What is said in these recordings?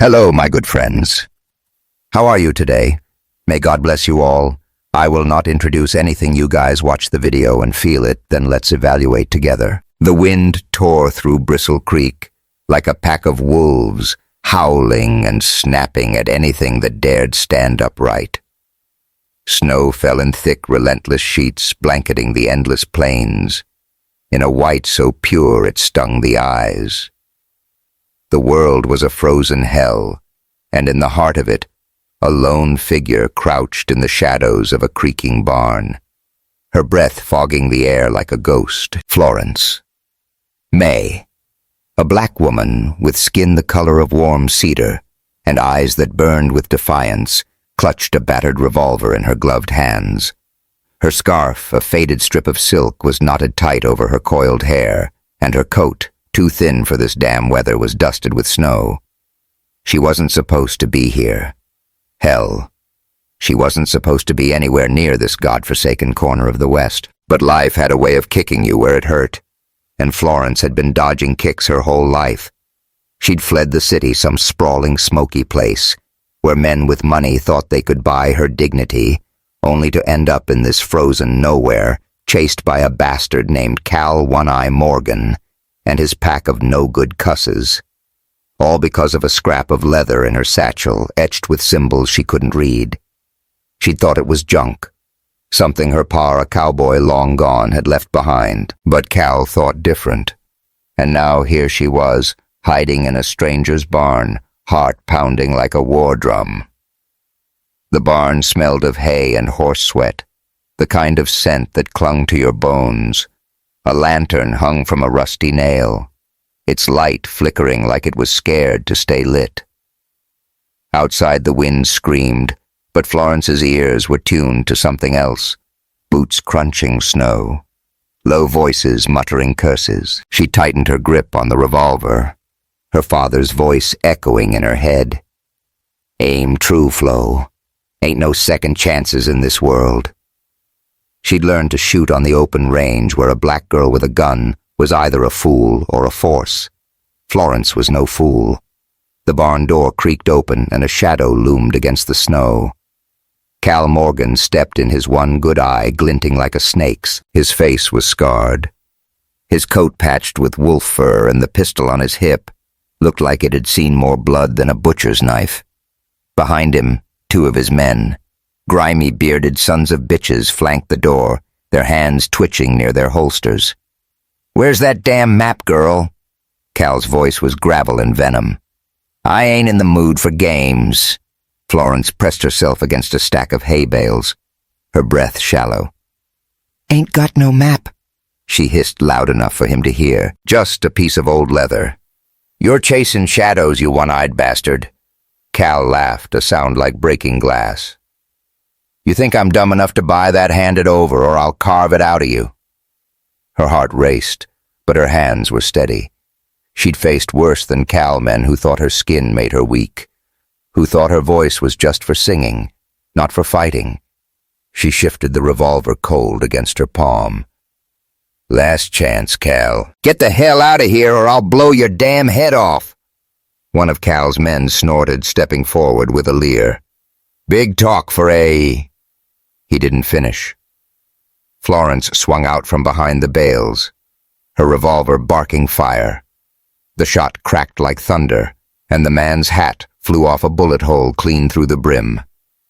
Hello, my good friends. How are you today? May God bless you all. I will not introduce anything. You guys watch the video and feel it, then let's evaluate together. The wind tore through Bristle Creek like a pack of wolves, howling and snapping at anything that dared stand upright. Snow fell in thick, relentless sheets, blanketing the endless plains, in a white so pure it stung the eyes. The world was a frozen hell, and in the heart of it, a lone figure crouched in the shadows of a creaking barn, her breath fogging the air like a ghost. Florence May, a black woman with skin the color of warm cedar and eyes that burned with defiance, clutched a battered revolver in her gloved hands. Her scarf, a faded strip of silk, was knotted tight over her coiled hair, and her coat, too thin for this damn weather, was dusted with snow. She wasn't supposed to be here. Hell, she wasn't supposed to be anywhere near this godforsaken corner of the West. But life had a way of kicking you where it hurt, and Florence had been dodging kicks her whole life. She'd fled the city, some sprawling, smoky place, where men with money thought they could buy her dignity, only to end up in this frozen nowhere, chased by a bastard named Cal One-Eye Morgan and his pack of no-good cusses. All because of a scrap of leather in her satchel, etched with symbols she couldn't read. She'd thought it was junk, something her pa, a cowboy long gone, had left behind. But Cal thought different. And now here she was, hiding in a stranger's barn, heart pounding like a war drum. The barn smelled of hay and horse sweat, the kind of scent that clung to your bones. A lantern hung from a rusty nail, its light flickering like it was scared to stay lit. Outside the wind screamed, but Florence's ears were tuned to something else. Boots crunching snow, low voices muttering curses. She tightened her grip on the revolver, her father's voice echoing in her head. Aim true, Flo. Ain't no second chances in this world. She'd learned to shoot on the open range where a black girl with a gun was either a fool or a force. Florence was no fool. The barn door creaked open and a shadow loomed against the snow. Cal Morgan stepped in, his one good eye glinting like a snake's. His face was scarred. His coat patched with wolf fur, and the pistol on his hip looked like it had seen more blood than a butcher's knife. Behind him, two of his men, grimy, bearded sons of bitches, flanked the door, their hands twitching near their holsters. "Where's that damn map, girl?" Cal's voice was gravel and venom. "I ain't in the mood for games." Florence pressed herself against a stack of hay bales, her breath shallow. "Ain't got no map," she hissed loud enough for him to hear. "Just a piece of old leather." "You're chasing shadows, you one-eyed bastard." Cal laughed, a sound like breaking glass. "You think I'm dumb enough to buy that? Hand it over, or I'll carve it out of you." Her heart raced, but her hands were steady. She'd faced worse than Cal men who thought her skin made her weak, who thought her voice was just for singing, not for fighting. She shifted the revolver cold against her palm. "Last chance, Cal. Get the hell out of here or I'll blow your damn head off." One of Cal's men snorted, stepping forward with a leer. "Big talk for a—" He didn't finish. Florence swung out from behind the bales, her revolver barking fire. The shot cracked like thunder, and the man's hat flew off a bullet hole clean through the brim.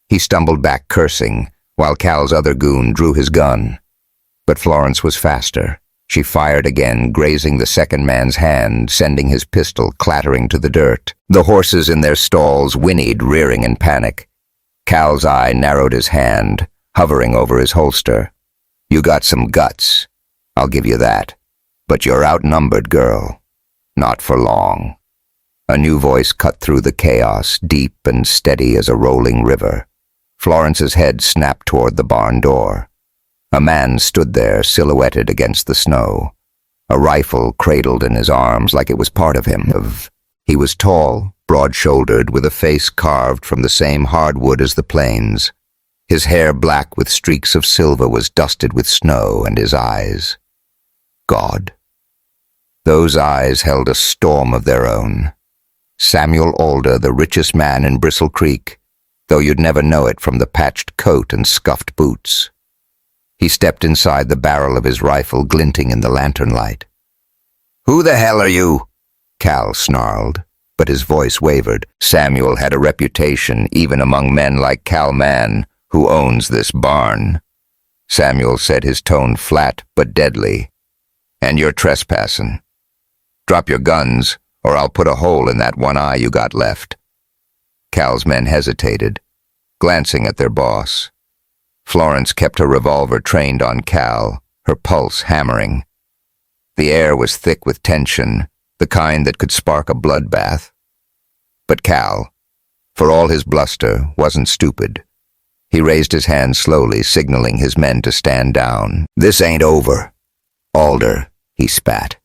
He stumbled back cursing, while Cal's other goon drew his gun. But Florence was faster. She fired again, grazing the second man's hand, sending his pistol clattering to the dirt. The horses in their stalls whinnied, rearing in panic. Cal's eye narrowed his hand, hovering over his holster. "You got some guts, I'll give you that. But you're outnumbered, girl. Not for long." A new voice cut through the chaos, deep and steady as a rolling river. Florence's head snapped toward the barn door. A man stood there, silhouetted against the snow, a rifle cradled in his arms like it was part of him. He was tall, broad-shouldered, with a face carved from the same hardwood as the plains. His hair, black with streaks of silver, was dusted with snow, and his eyes— God. Those eyes held a storm of their own, Samuel Alder, the richest man in Bristle Creek, though you'd never know it from the patched coat and scuffed boots. He stepped inside, the barrel of his rifle glinting in the lantern light. "Who the hell are you?" Cal snarled, but his voice wavered. Samuel had a reputation even among men like Cal Mann, who owns this barn. Samuel said, his tone flat but deadly. "And you're trespassing. Drop your guns, or I'll put a hole in that one eye you got left." Cal's men hesitated, glancing at their boss. Florence kept her revolver trained on Cal, her pulse hammering. The air was thick with tension, the kind that could spark a bloodbath. But Cal, for all his bluster, wasn't stupid. He raised his hand slowly, signaling his men to stand down. "This ain't over. Alder," he spat.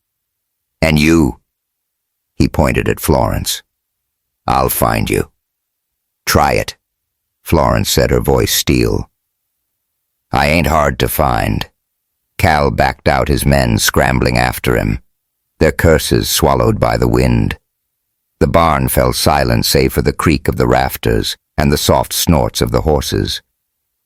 "And you," he pointed at Florence. "I'll find you. Try it," Florence said, her voice steel. "I ain't hard to find." Cal backed out, his men scrambling after him, their curses swallowed by the wind. The barn fell silent save for the creak of the rafters and the soft snorts of the horses.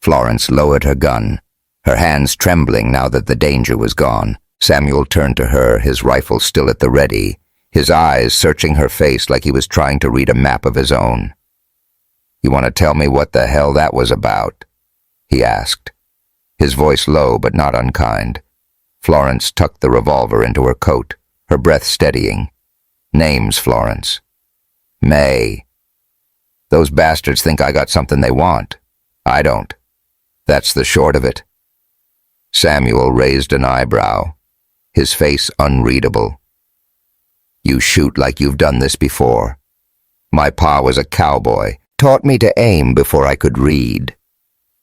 Florence lowered her gun, her hands trembling now that the danger was gone. Samuel turned to her, his rifle still at the ready, his eyes searching her face like he was trying to read a map of his own. "You want to tell me what the hell that was about?" he asked, his voice low but not unkind. Florence tucked the revolver into her coat, her breath steadying. "Names, Florence." "May. Those bastards think I got something they want. I don't. That's the short of it." Samuel raised an eyebrow, his face unreadable. "You shoot like you've done this before. My pa was a cowboy, taught me to aim before I could read."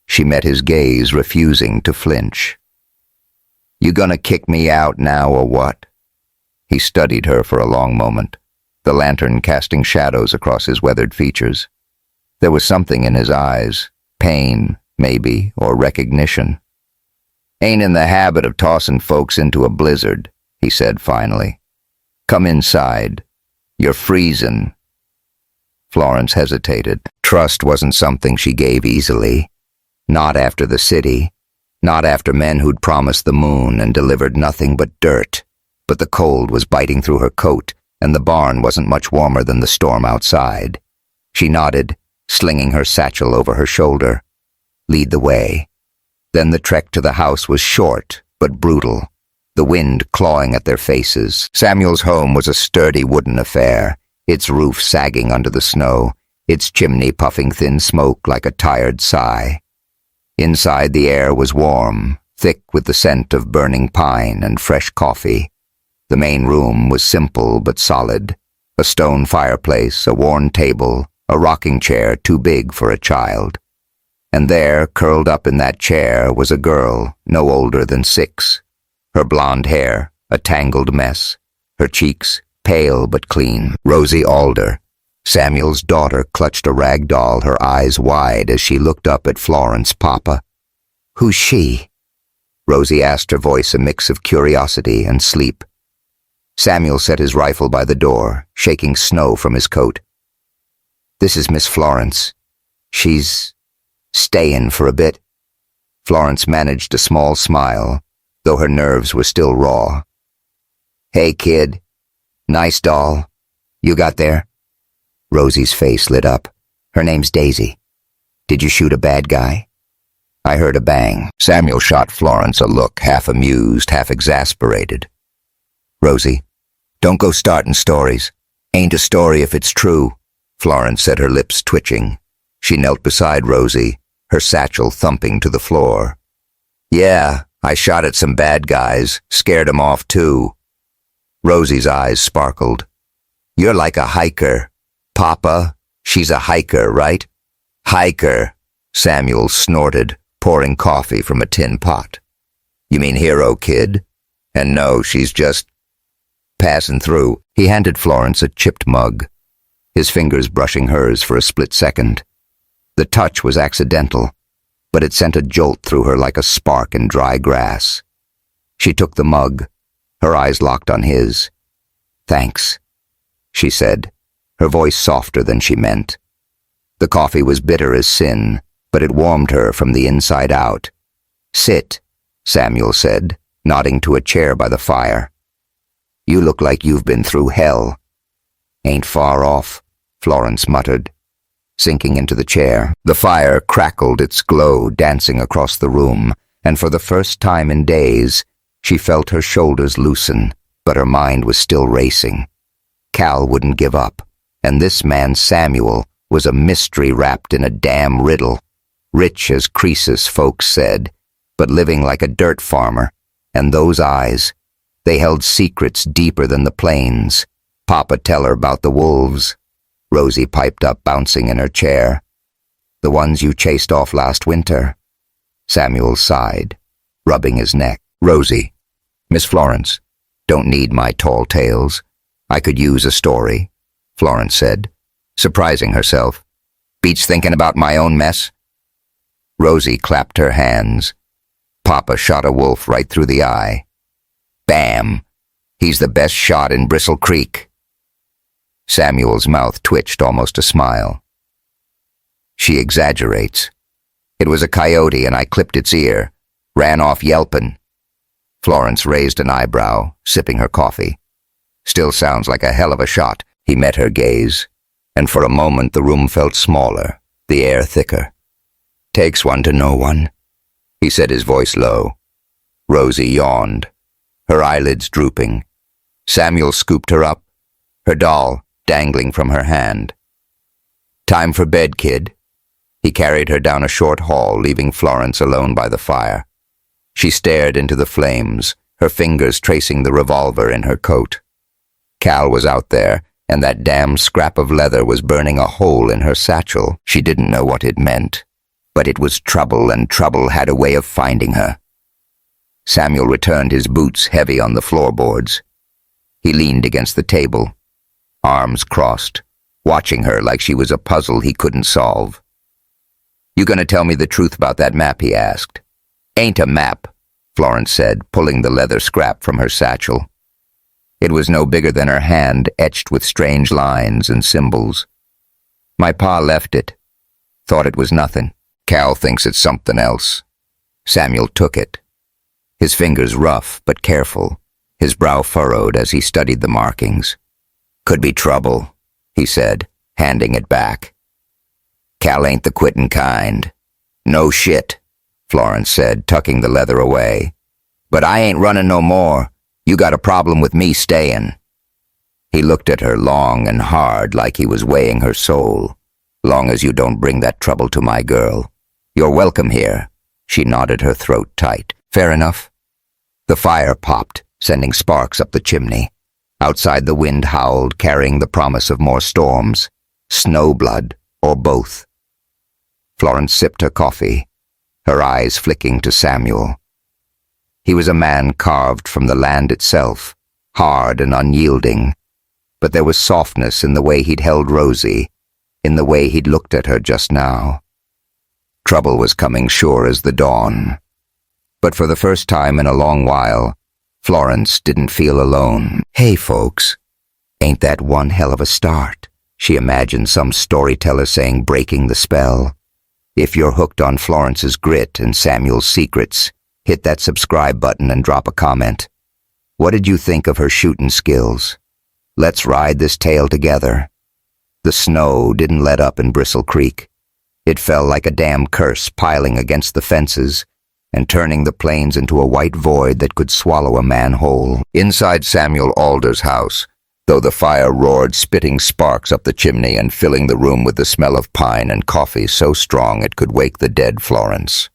She met his gaze, refusing to flinch. "You gonna kick me out now or what?" He studied her for a long moment, the lantern casting shadows across his weathered features. There was something in his eyes, pain, maybe, or recognition. "Ain't in the habit of tossing folks into a blizzard," he said finally. "Come inside. You're freezing." Florence hesitated. Trust wasn't something she gave easily. Not after the city. Not after men who'd promised the moon and delivered nothing but dirt. But the cold was biting through her coat, and the barn wasn't much warmer than the storm outside. She nodded, slinging her satchel over her shoulder. "Lead the way." Then the trek to the house was short, but brutal, the wind clawing at their faces. Samuel's home was a sturdy wooden affair, its roof sagging under the snow, its chimney puffing thin smoke like a tired sigh. Inside, the air was warm, thick with the scent of burning pine and fresh coffee. The main room was simple but solid, a stone fireplace, a worn table, a rocking chair too big for a child. And there, curled up in that chair, was a girl no older than 6. Her blonde hair, a tangled mess, her cheeks pale but clean. Rosie Alder, Samuel's daughter, clutched a rag doll, her eyes wide as she looked up at Florence. "Papa." "Who's she?" Rosie asked, her voice a mix of curiosity and sleep. Samuel set his rifle by the door, shaking snow from his coat. "This is Miss Florence. She's stayin' for a bit." Florence managed a small smile, though her nerves were still raw. "Hey, kid. Nice doll. You got there?" Rosie's face lit up. "Her name's Daisy. Did you shoot a bad guy?" "I heard a bang." Samuel shot Florence a look, half amused, half exasperated. "Rosie, don't go starting stories. Ain't a story if it's true," Florence said, her lips twitching. She knelt beside Rosie, her satchel thumping to the floor. "Yeah, I shot at some bad guys, scared 'em off too." Rosie's eyes sparkled. "You're like a hiker. Papa, she's a hiker, right?" "Hiker," Samuel snorted, pouring coffee from a tin pot. "You mean hero, kid? And no, she's just passing through." He handed Florence a chipped mug, his fingers brushing hers for a split second. The touch was accidental, but it sent a jolt through her like a spark in dry grass. She took the mug, her eyes locked on his. "Thanks," she said, her voice softer than she meant. The coffee was bitter as sin, but it warmed her from the inside out. "Sit," Samuel said, nodding to a chair by the fire. "You look like you've been through hell." "Ain't far off," Florence muttered, sinking into the chair. The fire crackled its glow dancing across the room, and for the first time in days, she felt her shoulders loosen, but her mind was still racing. Cal wouldn't give up, and this man Samuel was a mystery wrapped in a damn riddle. Rich as Croesus, folks said, but living like a dirt farmer, and those eyes, they held secrets deeper than the plains. "Papa tell her about the wolves," Rosie piped up, bouncing in her chair. "The ones you chased off last winter." Samuel sighed, rubbing his neck. "Rosie, Miss Florence, don't need my tall tales. I could use a story," Florence said, surprising herself. "Beats thinking about my own mess." Rosie clapped her hands. "Papa shot a wolf right through the eye. Bam! He's the best shot in Bristle Creek." Samuel's mouth twitched almost a smile. "She exaggerates. It was a coyote and I clipped its ear. Ran off yelping." Florence raised an eyebrow, sipping her coffee. "Still sounds like a hell of a shot." He met her gaze, and for a moment the room felt smaller, the air thicker. "Takes one to know one," he said, his voice low. Rosie yawned, her eyelids drooping. Samuel scooped her up, her doll dangling from her hand. "Time for bed, kid." He carried her down a short hall, leaving Florence alone by the fire. She stared into the flames, her fingers tracing the revolver in her coat. Cal was out there, and that damn scrap of leather was burning a hole in her satchel. She didn't know what it meant, but it was trouble, and trouble had a way of finding her. Samuel returned, his boots heavy on the floorboards. He leaned against the table, arms crossed, watching her like she was a puzzle he couldn't solve. "You gonna tell me the truth about that map?" he asked. "Ain't a map," Florence said, pulling the leather scrap from her satchel. It was no bigger than her hand, etched with strange lines and symbols. "My pa left it. Thought it was nothing. Cal thinks it's something else." Samuel took it, his fingers rough but careful, his brow furrowed as he studied the markings. "Could be trouble," he said, handing it back. "Cal ain't the quittin' kind." "No shit," Florence said, tucking the leather away. "But I ain't running no more. You got a problem with me stayin'." He looked at her long and hard, like he was weighing her soul. "Long as you don't bring that trouble to my girl. You're welcome here." She nodded, her throat tight. "Fair enough." The fire popped, sending sparks up the chimney. Outside the wind howled, carrying the promise of more storms. Snow blood, or both. Florence sipped her coffee, her eyes flicking to Samuel. He was a man carved from the land itself, hard and unyielding, but there was softness in the way he'd held Rosie, in the way he'd looked at her just now. Trouble was coming sure as the dawn. But for the first time in a long while, Florence didn't feel alone. "Hey, folks, ain't that one hell of a start?" She imagined some storyteller saying, breaking the spell. If you're hooked on Florence's grit and Samuel's secrets, hit that subscribe button and drop a comment. What did you think of her shooting skills? Let's ride this tale together. The snow didn't let up in Bristle Creek. It fell like a damn curse, piling against the fences and turning the plains into a white void that could swallow a man whole. Inside Samuel Alder's house, though the fire roared, spitting sparks up the chimney and filling the room with the smell of pine and coffee so strong it could wake the dead Florence.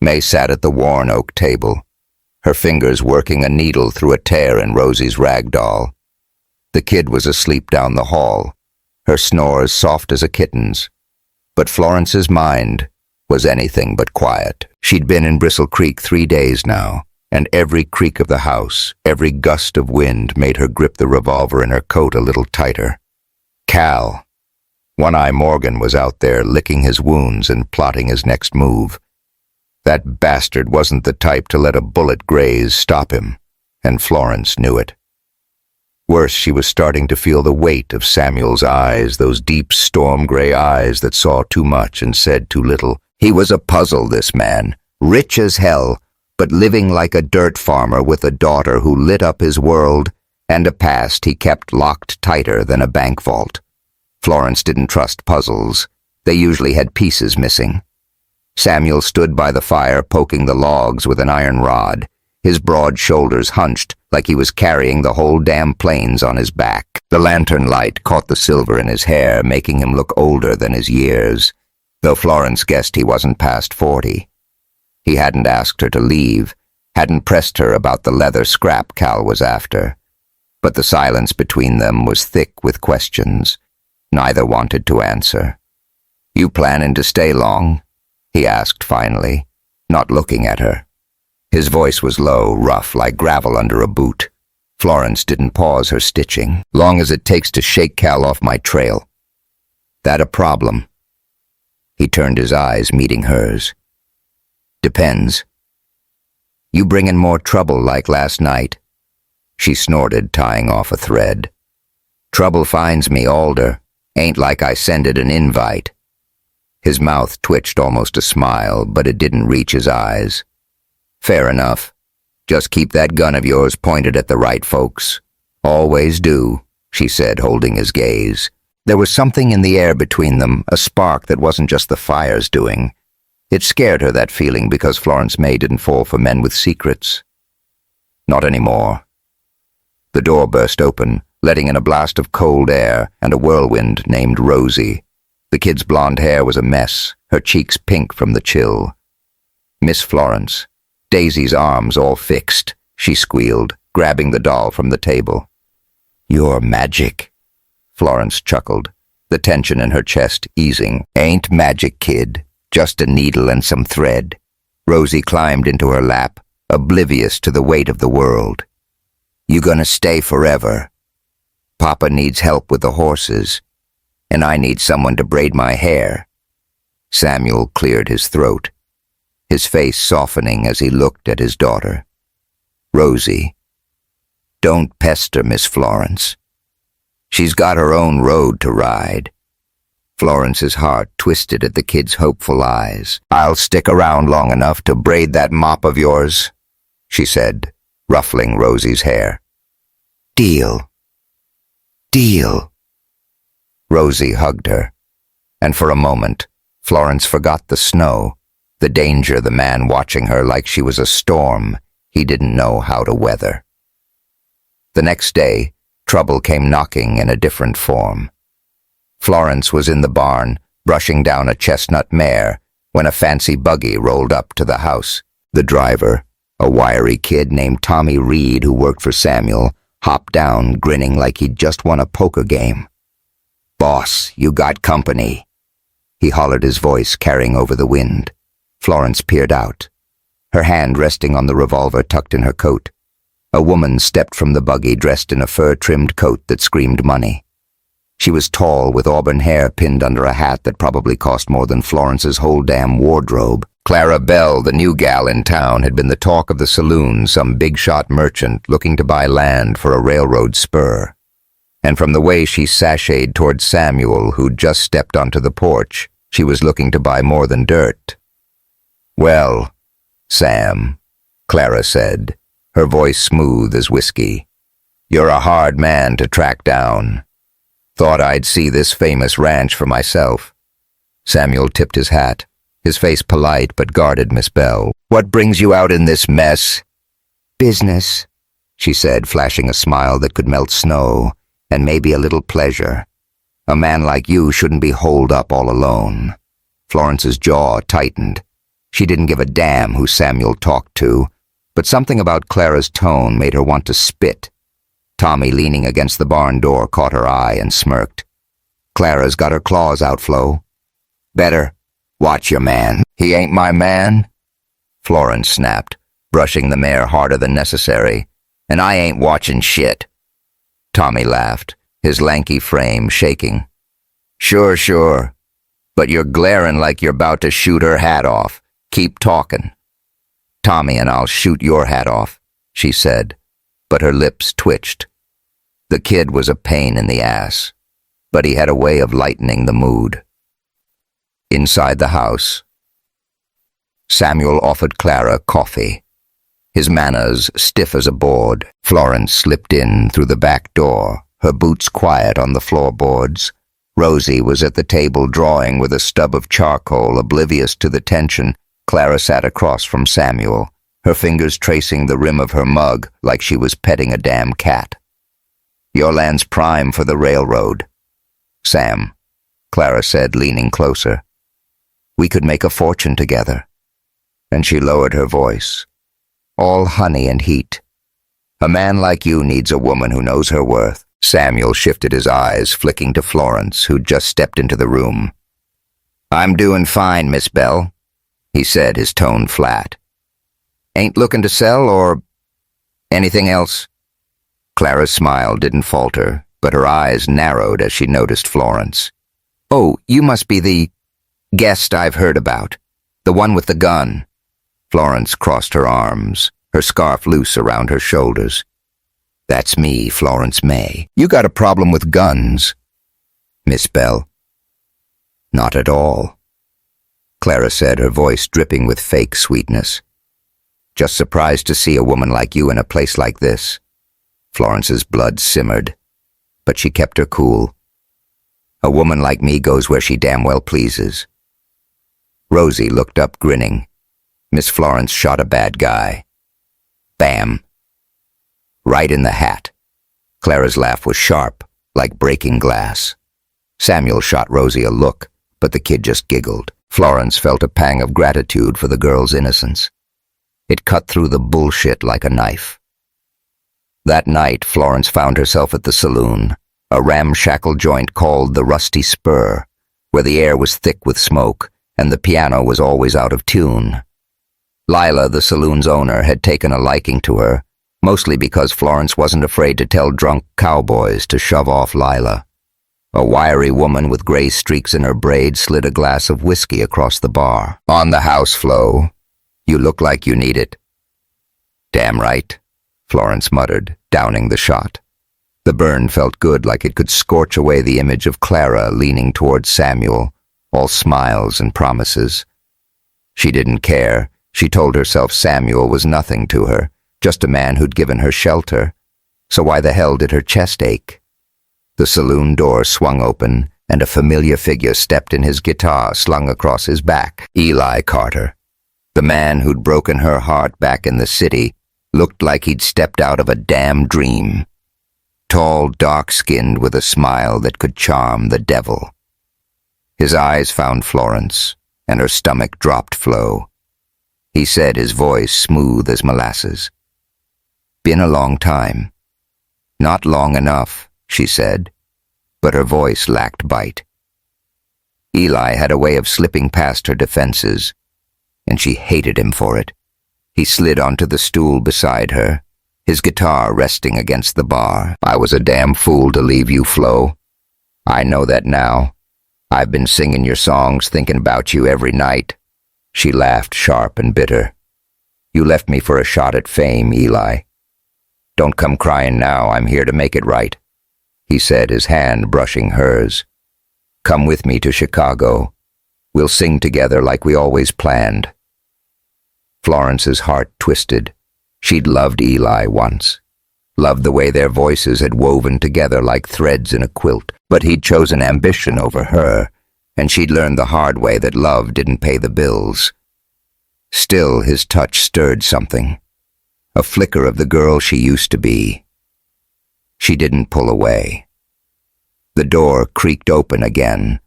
May sat at the worn oak table, her fingers working a needle through a tear in Rosie's rag doll. The kid was asleep down the hall, her snores soft as a kitten's. But Florence's mind was anything but quiet. She'd been in Bristle Creek 3 days now, and every creak of the house, every gust of wind made her grip the revolver in her coat a little tighter. Cal. One-Eye Morgan was out there licking his wounds and plotting his next move. That bastard wasn't the type to let a bullet graze stop him, and Florence knew it. Worse, she was starting to feel the weight of Samuel's eyes, those deep storm-gray eyes that saw too much and said too little. He was a puzzle, this man, rich as hell, but living like a dirt farmer with a daughter who lit up his world and a past he kept locked tighter than a bank vault. Florence didn't trust puzzles. They usually had pieces missing. Samuel stood by the fire poking the logs with an iron rod, his broad shoulders hunched like he was carrying the whole damn plains on his back. The lantern light caught the silver in his hair, making him look older than his years, though Florence guessed he wasn't past 40. He hadn't asked her to leave, hadn't pressed her about the leather scrap Cal was after. But the silence between them was thick with questions. Neither wanted to answer. "You planning to stay long?" he asked finally, not looking at her. His voice was low, rough, like gravel under a boot. Florence didn't pause her stitching. "Long as it takes to shake Cal off my trail." "That a problem?" He turned his eyes, meeting hers. "Depends. You bringin' more trouble like last night?" She snorted, tying off a thread. "Trouble finds me, Alder. Ain't like I sended an invite." His mouth twitched almost a smile, but it didn't reach his eyes. "Fair enough. Just keep that gun of yours pointed at the right folks." "Always do," she said, holding his gaze. There was something in the air between them, a spark that wasn't just the fire's doing. It scared her, that feeling, because Florence May didn't fall for men with secrets. Not anymore. The door burst open, letting in a blast of cold air and a whirlwind named Rosie. The kid's blonde hair was a mess, her cheeks pink from the chill. "Miss Florence." Daisy's arms all fixed, she squealed, grabbing the doll from the table. "You're magic." Florence chuckled, the tension in her chest easing. "Ain't magic, kid. Just a needle and some thread." Rosie climbed into her lap, oblivious to the weight of the world. "You gonna stay forever? Papa needs help with the horses, and I need someone to braid my hair." Samuel cleared his throat, his face softening as he looked at his daughter. "Rosie, don't pester Miss Florence. She's got her own road to ride." Florence's heart twisted at the kid's hopeful eyes. "I'll stick around long enough to braid that mop of yours," she said, ruffling Rosie's hair. "Deal. Deal." Rosie hugged her, and for a moment, Florence forgot the snow, the danger, the man watching her like she was a storm he didn't know how to weather. The next day, trouble came knocking in a different form. Florence was in the barn, brushing down a chestnut mare, when a fancy buggy rolled up to the house. The driver, a wiry kid named Tommy Reed who worked for Samuel, hopped down, grinning like he'd just won a poker game. "Boss, you got company," he hollered, his voice carrying over the wind. Florence peered out, her hand resting on the revolver tucked in her coat. A woman stepped from the buggy dressed in a fur-trimmed coat that screamed money. She was tall, with auburn hair pinned under a hat that probably cost more than Florence's whole damn wardrobe. Clara Bell, the new gal in town, had been the talk of the saloon, some big-shot merchant looking to buy land for a railroad spur. And from the way she sashayed toward Samuel, who'd just stepped onto the porch, she was looking to buy more than dirt. "Well, Sam," Clara said, her voice smooth as whiskey, "you're a hard man to track down. Thought I'd see this famous ranch for myself." Samuel tipped his hat, his face polite but guarded Miss Bell. "What brings you out in this mess?" "Business," she said, flashing a smile that could melt snow, and maybe a little pleasure. "A man like you shouldn't be holed up all alone." Florence's jaw tightened. She didn't give a damn who Samuel talked to, but something about Clara's tone made her want to spit. Tommy, leaning against the barn door, caught her eye and smirked. "Clara's got her claws out, Flo." "Better watch your man." "He ain't my man," Florence snapped, brushing the mare harder than necessary. "And I ain't watching shit." Tommy laughed, his lanky frame shaking. Sure, sure. But you're glaring like you're about to shoot her hat off. Keep talking." "Tommy and I'll shoot your hat off," she said, but her lips twitched. The kid was a pain in the ass, but he had a way of lightening the mood. Inside the house, Samuel offered Clara coffee. His manners stiff as a board, Florence slipped in through the back door, her boots quiet on the floorboards. Rosie was at the table drawing with a stub of charcoal, oblivious to the tension. Clara sat across from Samuel, her fingers tracing the rim of her mug like she was petting a damn cat. "Your land's prime for the railroad, Sam," Clara said, leaning closer. "We could make a fortune together." And she lowered her voice. "All honey and heat. A man like you needs a woman who knows her worth." Samuel shifted his eyes, flicking to Florence, who'd just stepped into the room. "I'm doing fine, Miss Bell," he said, his tone flat. "Ain't looking to sell or anything else?" Clara's smile didn't falter, but her eyes narrowed as she noticed Florence. "Oh, you must be the guest I've heard about. The one with the gun." Florence crossed her arms, her scarf loose around her shoulders. "That's me, Florence May. You got a problem with guns, Miss Bell?" "Not at all," Clara said, her voice dripping with fake sweetness. "Just surprised to see a woman like you in a place like this." Florence's blood simmered, but she kept her cool. "A woman like me goes where she damn well pleases." Rosie looked up, grinning. Miss Florence shot a bad guy. Bam. Right in the hat. Clara's laugh was sharp, like breaking glass. Samuel shot Rosie a look, but the kid just giggled. Florence felt a pang of gratitude for the girl's innocence. It cut through the bullshit like a knife. That night, Florence found herself at the saloon, a ramshackle joint called the Rusty Spur, where the air was thick with smoke and the piano was always out of tune. Lila, the saloon's owner, had taken a liking to her, mostly because Florence wasn't afraid to tell drunk cowboys to shove off Lila. A wiry woman with gray streaks in her braid slid a glass of whiskey across the bar. "On the house, Flo. You look like you need it." "Damn right," Florence muttered, downing the shot. The burn felt good, like it could scorch away the image of Clara leaning towards Samuel, all smiles and promises. She didn't care. She told herself Samuel was nothing to her, just a man who'd given her shelter. So why the hell did her chest ache? The saloon door swung open, and a familiar figure stepped in, his guitar slung across his back. Eli Carter. The man who'd broken her heart back in the city looked like he'd stepped out of a damn dream. Tall, dark-skinned, with a smile that could charm the devil. His eyes found Florence, and her stomach dropped Flo. He said, his voice smooth as molasses. "Been a long time." "Not long enough," she said, but her voice lacked bite. Eli had a way of slipping past her defenses, and she hated him for it. He slid onto the stool beside her, his guitar resting against the bar. "I was a damn fool to leave you, Flo. I know that now. I've been singing your songs, thinking about you every night." She laughed, sharp and bitter. "You left me for a shot at fame, Eli. Don't come crying now, I'm here to make it right," he said, his hand brushing hers. "Come with me to Chicago. We'll sing together like we always planned." Florence's heart twisted. She'd loved Eli once. Loved the way their voices had woven together like threads in a quilt. But he'd chosen ambition over her, and she'd learned the hard way that love didn't pay the bills. Still, his touch stirred something. A flicker of the girl she used to be. She didn't pull away. The door creaked open again,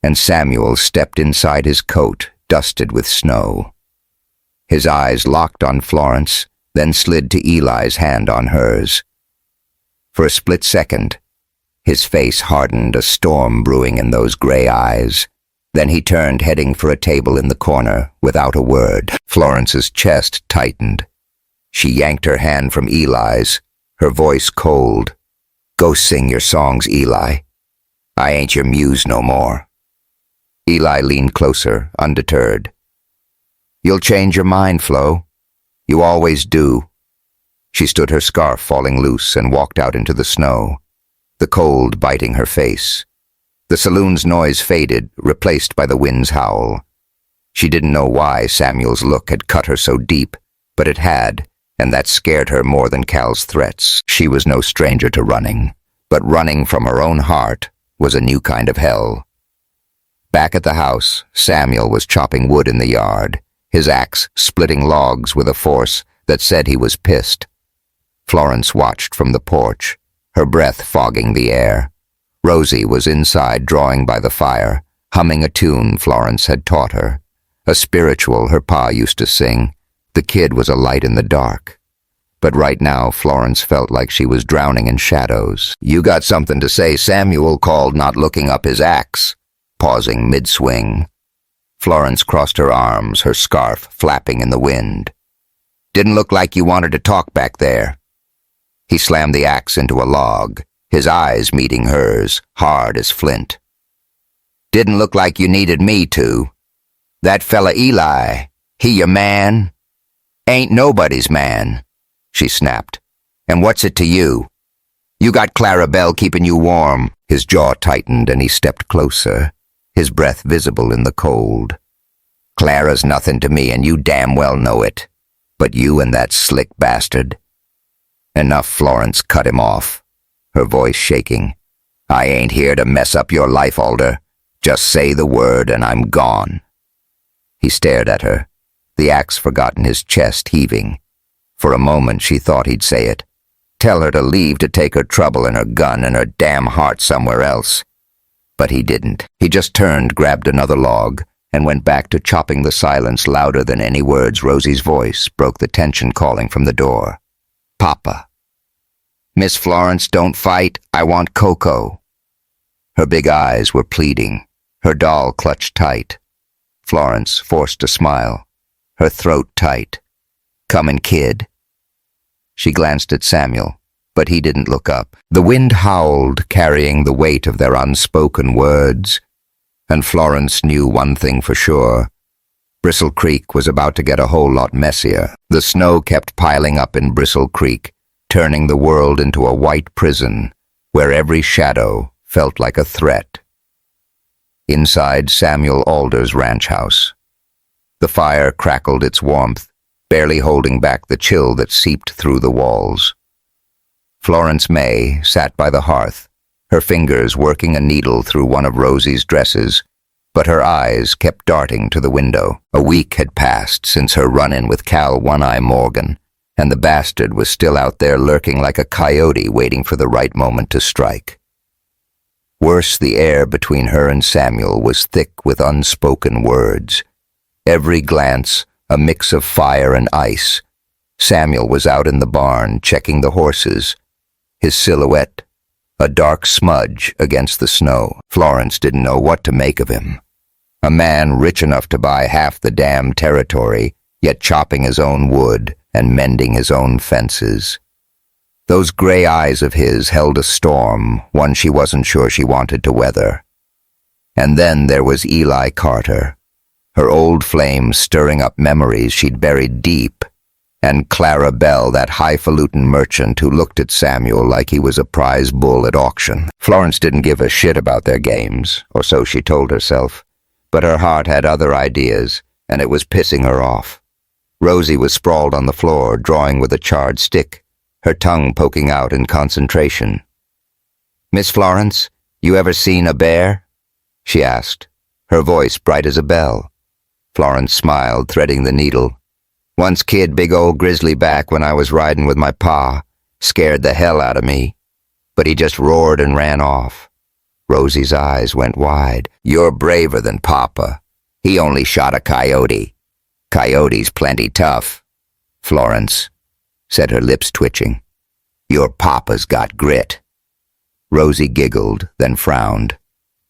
and Samuel stepped inside his coat, dusted with snow. His eyes locked on Florence, then slid to Eli's hand on hers. For a split second, his face hardened, a storm brewing in those gray eyes. Then he turned, heading for a table in the corner, without a word. Florence's chest tightened. She yanked her hand from Eli's, her voice cold. "Go sing your songs, Eli. I ain't your muse no more." Eli leaned closer, undeterred. "You'll change your mind, Flo. You always do." She stood, her scarf falling loose, and walked out into the snow. the cold biting her face. The saloon's noise faded, replaced by the wind's howl. She didn't know why Samuel's look had cut her so deep, but it had, and that scared her more than Cal's threats. She was no stranger to running, but running from her own heart was a new kind of hell. Back at the house, Samuel was chopping wood in the yard, his axe splitting logs with a force that said he was pissed. Florence watched from the porch, her breath fogging the air. Rosie was inside drawing by the fire, humming a tune Florence had taught her, a spiritual her pa used to sing. The kid was a light in the dark. But right now Florence felt like she was drowning in shadows. "You got something to say," Samuel called, not looking up his axe, pausing mid-swing. Florence crossed her arms, her scarf flapping in the wind. "Didn't look like you wanted to talk back there." He slammed the axe into a log, his eyes meeting hers, hard as flint. "Didn't look like you needed me to. That fella Eli, he your man?" "Ain't nobody's man," she snapped. "And what's it to you? You got Clarabelle keeping you warm." His jaw tightened and he stepped closer, his breath visible in the cold. "Clara's nothing to me and you damn well know it. But you and that slick bastard." "Enough," Florence cut him off, her voice shaking. "I ain't here to mess up your life, Alder. Just say the word and I'm gone." He stared at her, the axe forgot in his chest heaving. For a moment she thought he'd say it. Tell her to leave to take her trouble and her gun and her damn heart somewhere else. But he didn't. He just turned, grabbed another log, and went back to chopping the silence louder than any words. Rosie's voice broke the tension, calling from the door. "Papa." "Miss Florence, don't fight. I want Coco." Her big eyes were pleading, her doll clutched tight. Florence forced a smile, her throat tight. "Comin', kid." She glanced at Samuel, but he didn't look up. The wind howled, carrying the weight of their unspoken words, and Florence knew one thing for sure. Bristle Creek was about to get a whole lot messier. The snow kept piling up in Bristle Creek, turning the world into a white prison, where every shadow felt like a threat. Inside Samuel Alder's ranch house, the fire crackled its warmth, barely holding back the chill that seeped through the walls. Florence May sat by the hearth, her fingers working a needle through one of Rosie's dresses, but her eyes kept darting to the window. A week had passed since her run-in with Cal One-Eye Morgan, and the bastard was still out there lurking like a coyote waiting for the right moment to strike. Worse, the air between her and Samuel was thick with unspoken words. Every glance, a mix of fire and ice. Samuel was out in the barn, checking the horses, his silhouette a dark smudge against the snow. Florence didn't know what to make of him. A man rich enough to buy half the damn territory, yet chopping his own wood and mending his own fences. Those gray eyes of his held a storm, one she wasn't sure she wanted to weather. And then there was Eli Carter, her old flame stirring up memories she'd buried deep, and Clarabelle, that highfalutin merchant who looked at Samuel like he was a prize bull at auction. Florence didn't give a shit about their games, or so she told herself, but her heart had other ideas, and it was pissing her off. Rosie was sprawled on the floor, drawing with a charred stick, her tongue poking out in concentration. "Miss Florence, you ever seen a bear?" she asked, her voice bright as a bell. Florence smiled, threading the needle. "Once kid, big old grizzly back when I was riding with my pa. Scared the hell out of me. But he just roared and ran off." Rosie's eyes went wide. "You're braver than Papa. He only shot a coyote. Coyote's plenty tough." "Florence," said, her lips twitching. "Your Papa's got grit." Rosie giggled, then frowned,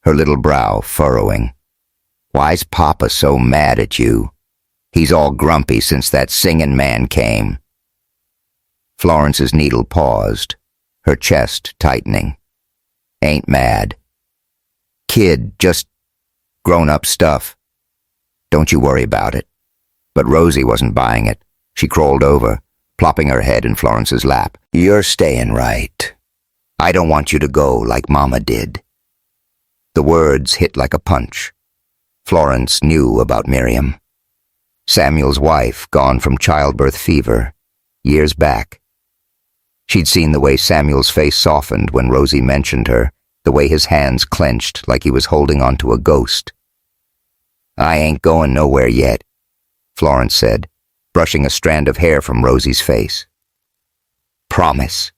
her little brow furrowing. "Why's Papa so mad at you? He's all grumpy since that singing man came." Florence's needle paused, her chest tightening. "Ain't mad. Kid, just grown-up stuff. Don't you worry about it." But Rosie wasn't buying it. She crawled over, plopping her head in Florence's lap. "You're staying right. I don't want you to go like Mama did." The words hit like a punch. Florence knew about Miriam. Samuel's wife, gone from childbirth fever, years back. She'd seen the way Samuel's face softened when Rosie mentioned her, the way his hands clenched like he was holding onto a ghost. "I ain't going nowhere yet," Florence said, brushing a strand of hair from Rosie's face. "Promise."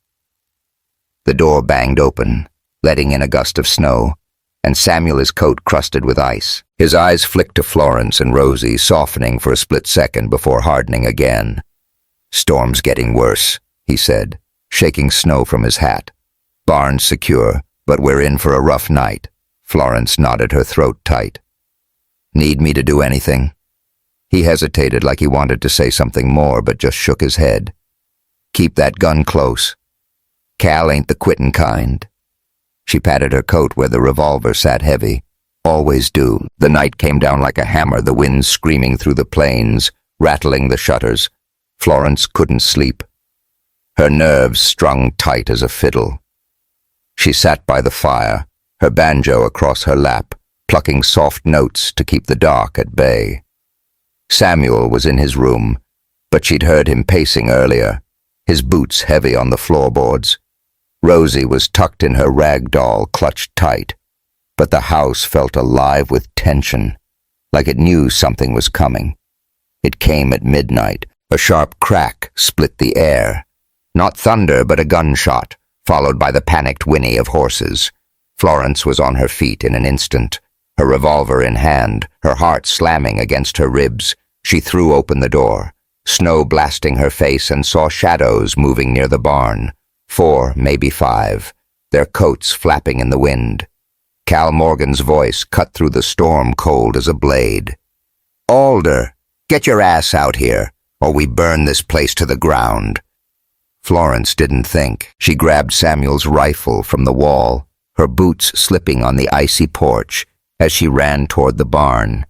The door banged open, letting in a gust of snow, and Samuel, his coat crusted with ice. His eyes flicked to Florence and Rosie, softening for a split second before hardening again. "Storm's getting worse," he said, shaking snow from his hat. "Barn's secure, but we're in for a rough night." Florence nodded, her throat tight. "Need me to do anything?" He hesitated like he wanted to say something more, but just shook his head. "Keep that gun close. Cal ain't the quittin' kind." She patted her coat where the revolver sat heavy. "Always do." The night came down like a hammer, the wind screaming through the plains, rattling the shutters. Florence couldn't sleep. Her nerves strung tight as a fiddle. She sat by the fire, her banjo across her lap, plucking soft notes to keep the dark at bay. Samuel was in his room, but she'd heard him pacing earlier, his boots heavy on the floorboards. Rosie was tucked in her rag doll, clutched tight, but the house felt alive with tension, like it knew something was coming. It came at midnight. A sharp crack split the air. Not thunder, but a gunshot, followed by the panicked whinny of horses. Florence was on her feet in an instant, her revolver in hand, her heart slamming against her ribs. She threw open the door, snow blasting her face, and saw shadows moving near the barn. 4, maybe 5, their coats flapping in the wind. Cal Morgan's voice cut through the storm cold as a blade. "Alder, get your ass out here, or we burn this place to the ground." Florence didn't think. She grabbed Samuel's rifle from the wall, her boots slipping on the icy porch as she ran toward the barn.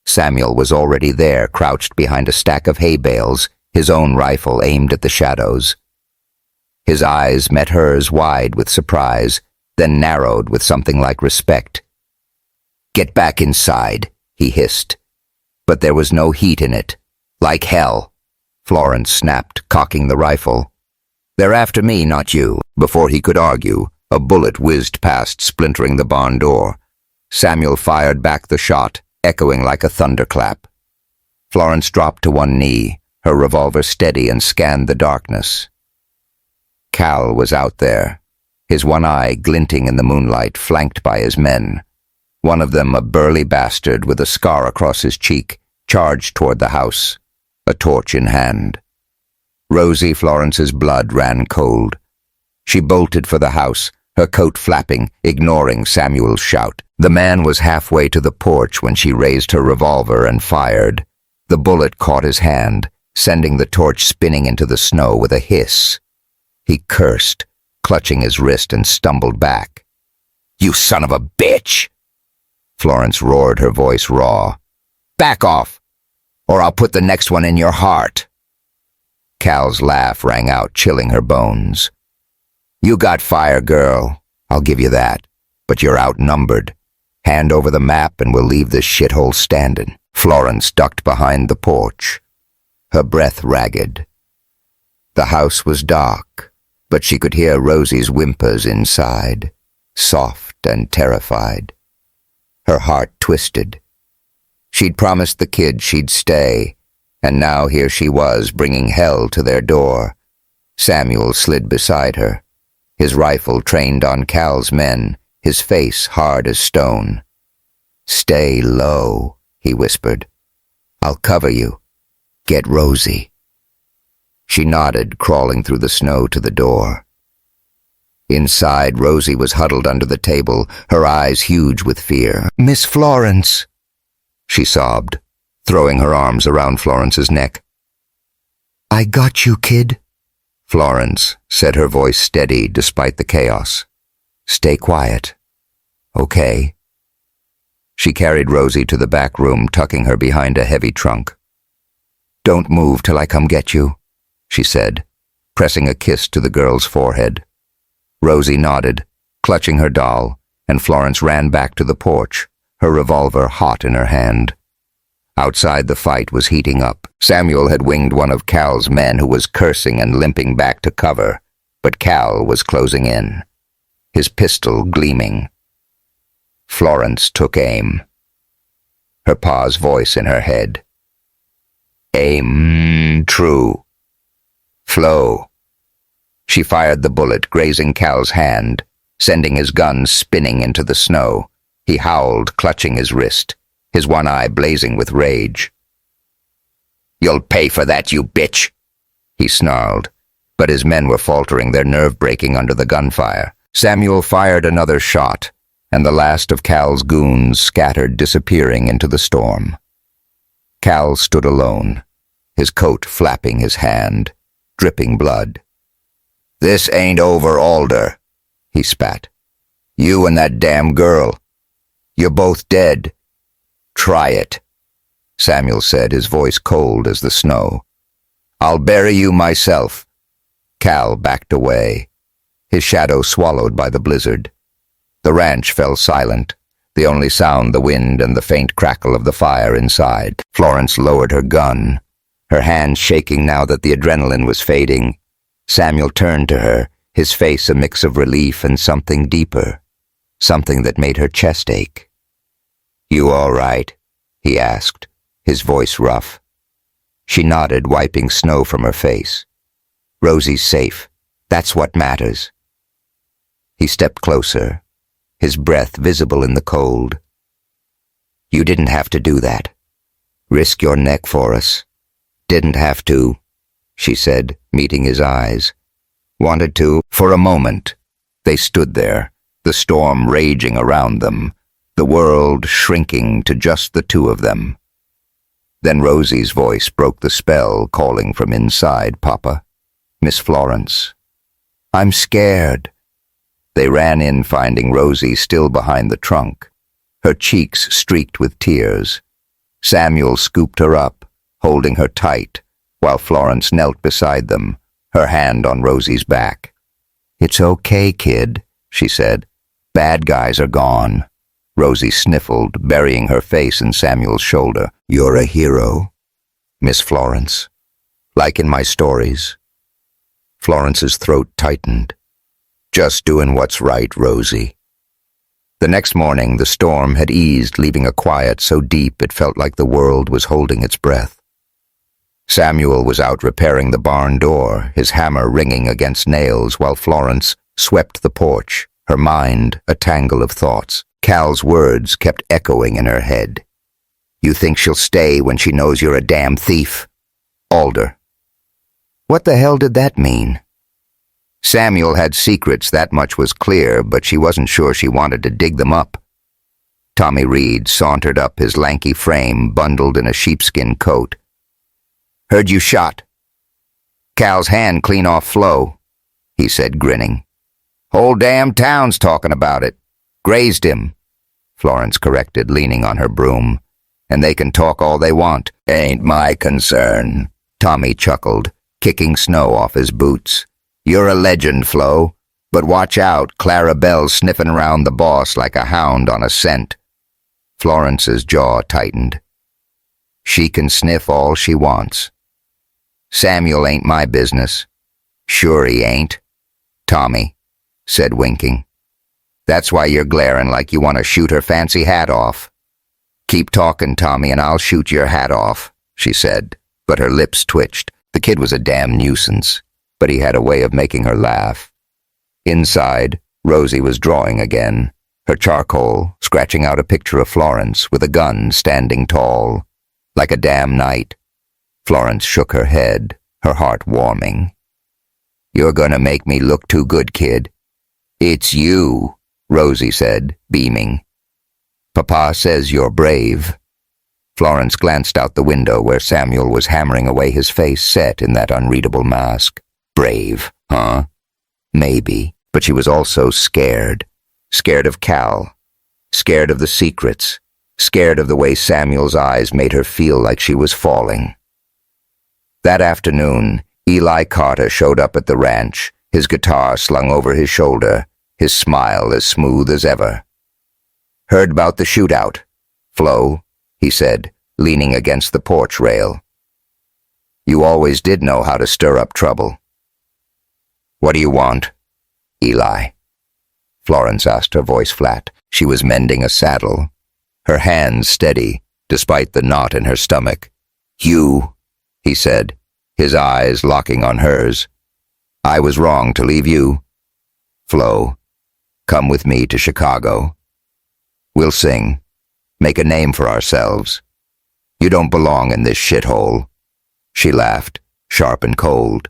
Samuel was already there, crouched behind a stack of hay bales, his own rifle aimed at the shadows. His eyes met hers wide with surprise, then narrowed with something like respect. "Get back inside," he hissed. But there was no heat in it. "Like hell," Florence snapped, cocking the rifle. "They're after me, not you." Before he could argue, a bullet whizzed past, splintering the barn door. Samuel fired back the shot, echoing like a thunderclap. Florence dropped to one knee, her revolver steady, and scanned the darkness. Cal was out there, his one eye glinting in the moonlight, flanked by his men. One of them, a burly bastard with a scar across his cheek, charged toward the house, a torch in hand. Rosie Florence's blood ran cold. She bolted for the house, her coat flapping, ignoring Samuel's shout. The man was halfway to the porch when she raised her revolver and fired. The bullet caught his hand, sending the torch spinning into the snow with a hiss. He cursed, clutching his wrist, and stumbled back. "You son of a bitch!" Florence roared, her voice raw. "Back off, or I'll put the next one in your heart." Cal's laugh rang out, chilling her bones. "You got fire, girl, I'll give you that, but you're outnumbered. Hand over the map and we'll leave this shithole standing." Florence ducked behind the porch, her breath ragged. The house was dark, but she could hear Rosie's whimpers inside, soft and terrified. Her heart twisted. She'd promised the kid she'd stay, and now here she was, bringing hell to their door. Samuel slid beside her, his rifle trained on Cal's men, his face hard as stone. "Stay low," he whispered. "I'll cover you. Get Rosie." She nodded, crawling through the snow to the door. Inside, Rosie was huddled under the table, her eyes huge with fear. "Miss Florence," she sobbed, throwing her arms around Florence's neck. "I got you, kid," Florence said, her voice steady despite the chaos. "Stay quiet. Okay." She carried Rosie to the back room, tucking her behind a heavy trunk. "Don't move till I come get you," she said, pressing a kiss to the girl's forehead. Rosie nodded, clutching her doll, and Florence ran back to the porch, her revolver hot in her hand. Outside, the fight was heating up. Samuel had winged one of Cal's men who was cursing and limping back to cover, but Cal was closing in, his pistol gleaming. Florence took aim, her pa's voice in her head. Aim true. Flow. She fired the bullet, grazing Cal's hand, sending his gun spinning into the snow. He howled, clutching his wrist, his one eye blazing with rage. "You'll pay for that, you bitch!" he snarled, but his men were faltering, their nerve breaking under the gunfire. Samuel fired another shot, and the last of Cal's goons scattered, disappearing into the storm. Cal stood alone, his coat flapping his hand, dripping blood. "This ain't over, Alder," he spat. "You and that damn girl. You're both dead. Try it," Samuel said, his voice cold as the snow. "I'll bury you myself." Cal backed away, his shadow swallowed by the blizzard. The ranch fell silent, the only sound the wind and the faint crackle of the fire inside. Florence lowered her gun, her hands shaking now that the adrenaline was fading. Samuel turned to her, his face a mix of relief and something deeper, something that made her chest ache. "You all right?" he asked, his voice rough. She nodded, wiping snow from her face. "Rosie's safe. That's what matters." He stepped closer, his breath visible in the cold. "You didn't have to do that. Risk your neck for us. Didn't have to," she said, meeting his eyes. "Wanted to." For a moment, they stood there, the storm raging around them, the world shrinking to just the two of them. Then Rosie's voice broke the spell, calling from inside. "Papa, Miss Florence, I'm scared." They ran in, finding Rosie still behind the trunk, her cheeks streaked with tears. Samuel scooped her up, holding her tight, while Florence knelt beside them, her hand on Rosie's back. "It's okay, kid," she said. "Bad guys are gone." Rosie sniffled, burying her face in Samuel's shoulder. "You're a hero, Miss Florence, like in my stories." Florence's throat tightened. "Just doing what's right, Rosie." The next morning, the storm had eased, leaving a quiet so deep it felt like the world was holding its breath. Samuel was out repairing the barn door, his hammer ringing against nails, while Florence swept the porch, her mind a tangle of thoughts. Cal's words kept echoing in her head. "You think she'll stay when she knows you're a damn thief? Alder." What the hell did that mean? Samuel had secrets, that much was clear, but she wasn't sure she wanted to dig them up. Tommy Reed sauntered up, his lanky frame bundled in a sheepskin coat. "Heard you shot." "Cal's hand clean off Flo," he said, grinning. "Whole damn town's talking about it. Grazed him," Florence corrected, leaning on her broom. "And they can talk all they want. Ain't my concern," Tommy chuckled, kicking snow off his boots. "You're a legend, Flo, but watch out, Clara Bell's sniffing around the boss like a hound on a scent." Florence's jaw tightened. "She can sniff all she wants. Samuel ain't my business." "Sure he ain't," Tommy said, winking. "That's why you're glaring like you want to shoot her fancy hat off." "Keep talking, Tommy, and I'll shoot your hat off," she said, but her lips twitched. The kid was a damn nuisance, but he had a way of making her laugh. Inside, Rosie was drawing again, her charcoal scratching out a picture of Florence with a gun standing tall, like a damn knight. Florence shook her head, her heart warming. "You're gonna make me look too good, kid." "It's you," Rosie said, beaming. "Papa says you're brave." Florence glanced out the window where Samuel was hammering away, his face set in that unreadable mask. Brave, huh? Maybe, but she was also scared. Scared of Cal. Scared of the secrets. Scared of the way Samuel's eyes made her feel like she was falling. That afternoon, Eli Carter showed up at the ranch, his guitar slung over his shoulder, his smile as smooth as ever. "Heard about the shootout, Flo," he said, leaning against the porch rail. "You always did know how to stir up trouble." "What do you want, Eli?" Florence asked, her voice flat. She was mending a saddle, her hands steady, despite the knot in her stomach. "You," he said, his eyes locking on hers. "I was wrong to leave you. Flo, come with me to Chicago. We'll sing, make a name for ourselves. You don't belong in this shithole." She laughed, sharp and cold.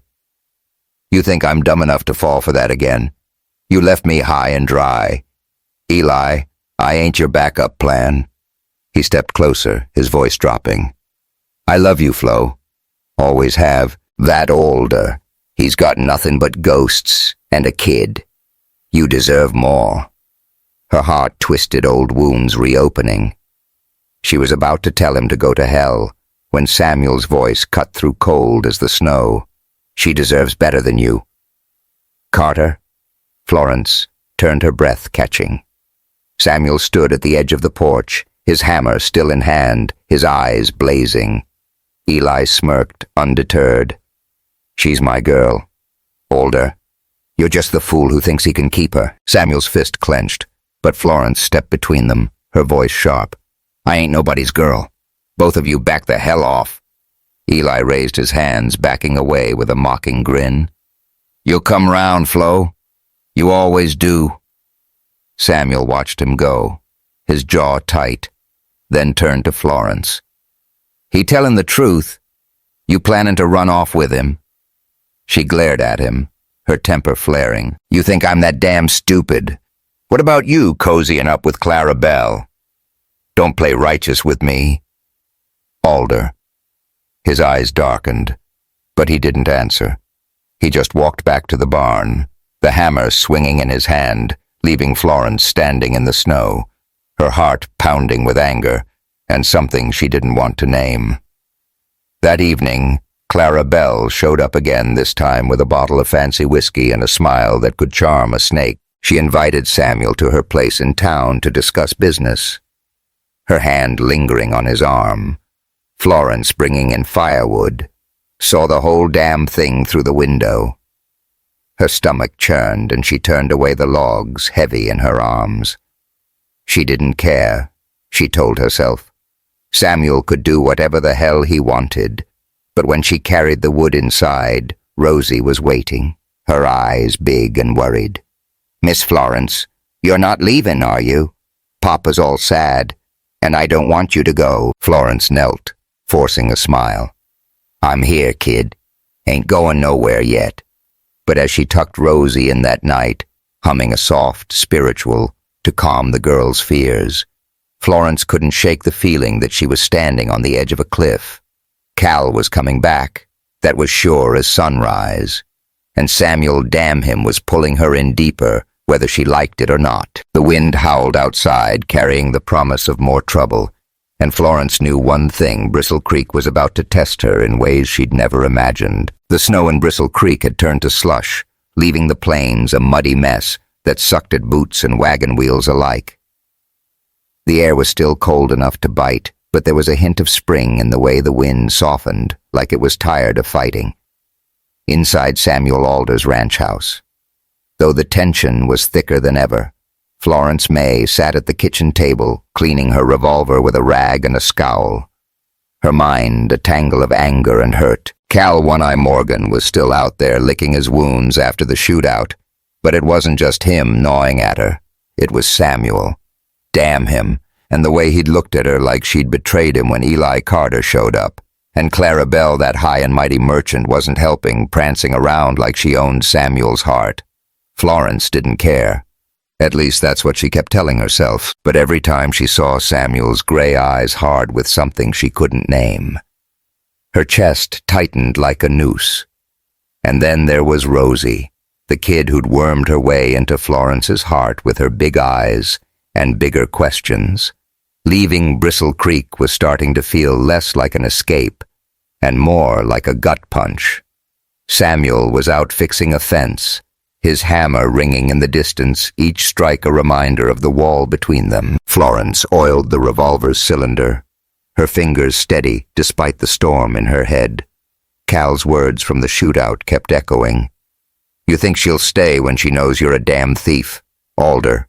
"You think I'm dumb enough to fall for that again? You left me high and dry. Eli, I ain't your backup plan." He stepped closer, his voice dropping. "I love you, Flo. Always have. That older. He's got nothing but ghosts and a kid. You deserve more." Her heart twisted, old wounds reopening. She was about to tell him to go to hell when Samuel's voice cut through cold as the snow. "She deserves better than you." "Carter?" Florence turned, her breath catching. Samuel stood at the edge of the porch, his hammer still in hand, his eyes blazing. Eli smirked, undeterred. "She's my girl. Older. You're just the fool who thinks he can keep her." Samuel's fist clenched, but Florence stepped between them, her voice sharp. "I ain't nobody's girl. Both of you back the hell off." Eli raised his hands, backing away with a mocking grin. "You'll come round, Flo. You always do." Samuel watched him go, his jaw tight, then turned to Florence. "He tellin' the truth? You planning to run off with him?" She glared at him, her temper flaring. "You think I'm that damn stupid? What about you cozying up with Clara Belle? Don't play righteous with me." "Alder." His eyes darkened, but he didn't answer. He just walked back to the barn, the hammer swinging in his hand, leaving Florence standing in the snow, her heart pounding with anger and something she didn't want to name. That evening, Clara Belle showed up again, this time with a bottle of fancy whiskey and a smile that could charm a snake. She invited Samuel to her place in town to discuss business, her hand lingering on his arm. Florence, bringing in firewood, saw the whole damn thing through the window. Her stomach churned and she turned away, the logs heavy in her arms. She didn't care, she told herself. Samuel could do whatever the hell he wanted, but when she carried the wood inside, Rosie was waiting, her eyes big and worried. "Miss Florence, you're not leaving, are you? Papa's all sad, and I don't want you to go." Florence knelt, forcing a smile. "I'm here, kid. Ain't going nowhere yet." But as she tucked Rosie in that night, humming a soft spiritual to calm the girl's fears, Florence couldn't shake the feeling that she was standing on the edge of a cliff. Cal was coming back, that was sure as sunrise, and Samuel, damn him, was pulling her in deeper, whether she liked it or not. The wind howled outside, carrying the promise of more trouble, and Florence knew one thing: Bristle Creek was about to test her in ways she'd never imagined. The snow in Bristle Creek had turned to slush, leaving the plains a muddy mess that sucked at boots and wagon wheels alike. The air was still cold enough to bite, but there was a hint of spring in the way the wind softened, like it was tired of fighting. Inside Samuel Alder's ranch house, though the tension was thicker than ever, Florence May sat at the kitchen table, cleaning her revolver with a rag and a scowl, her mind a tangle of anger and hurt. Cal One-Eye Morgan was still out there licking his wounds after the shootout, but it wasn't just him gnawing at her. It was Samuel. Damn him, and the way he'd looked at her like she'd betrayed him when Eli Carter showed up. And Clara Belle, that high and mighty merchant, wasn't helping, prancing around like she owned Samuel's heart. Florence didn't care. At least that's what she kept telling herself, but every time she saw Samuel's gray eyes hard with something she couldn't name, her chest tightened like a noose. And then there was Rosie, the kid who'd wormed her way into Florence's heart with her big eyes and bigger questions. Leaving Bristle Creek was starting to feel less like an escape and more like a gut punch. Samuel was out fixing a fence, his hammer ringing in the distance, each strike a reminder of the wall between them. Florence oiled the revolver's cylinder, her fingers steady despite the storm in her head. Cal's words from the shootout kept echoing. "You think she'll stay when she knows you're a damn thief, Alder?"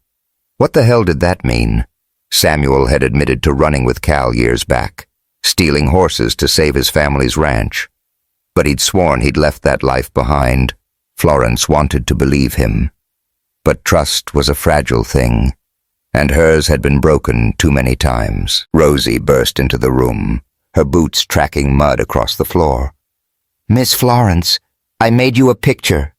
What the hell did that mean? Samuel had admitted to running with Cal years back, stealing horses to save his family's ranch. But he'd sworn he'd left that life behind. Florence wanted to believe him. But trust was a fragile thing, and hers had been broken too many times. Rosie burst into the room, her boots tracking mud across the floor. "Miss Florence, I made you a picture."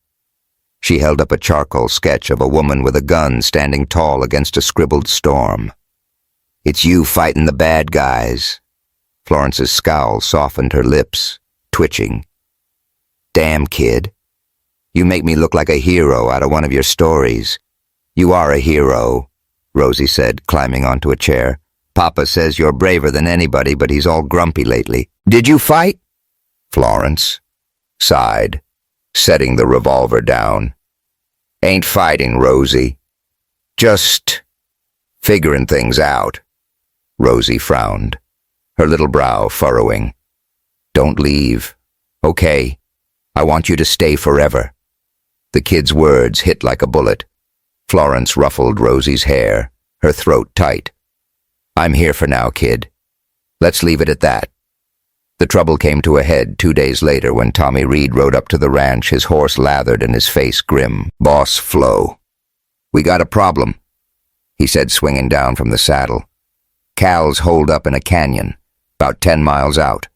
She held up a charcoal sketch of a woman with a gun standing tall against a scribbled storm. "It's you fighting the bad guys." Florence's scowl softened her lips, twitching. "Damn, kid. You make me look like a hero out of one of your stories." "You are a hero," Rosie said, climbing onto a chair. "Papa says you're braver than anybody, but he's all grumpy lately." "Did you fight?" Florence sighed, setting the revolver down. "Ain't fighting, Rosie. Just figuring things out." Rosie frowned, her little brow furrowing. "Don't leave. Okay, I want you to stay forever." The kid's words hit like a bullet. Florence ruffled Rosie's hair, her throat tight. "I'm here for now, kid. Let's leave it at that." The trouble came to a head 2 days later when Tommy Reed rode up to the ranch, his horse lathered and his face grim. "Boss Flo, we got a problem," he said, swinging down from the saddle. "Cal's holed up in a canyon, about 10 miles out.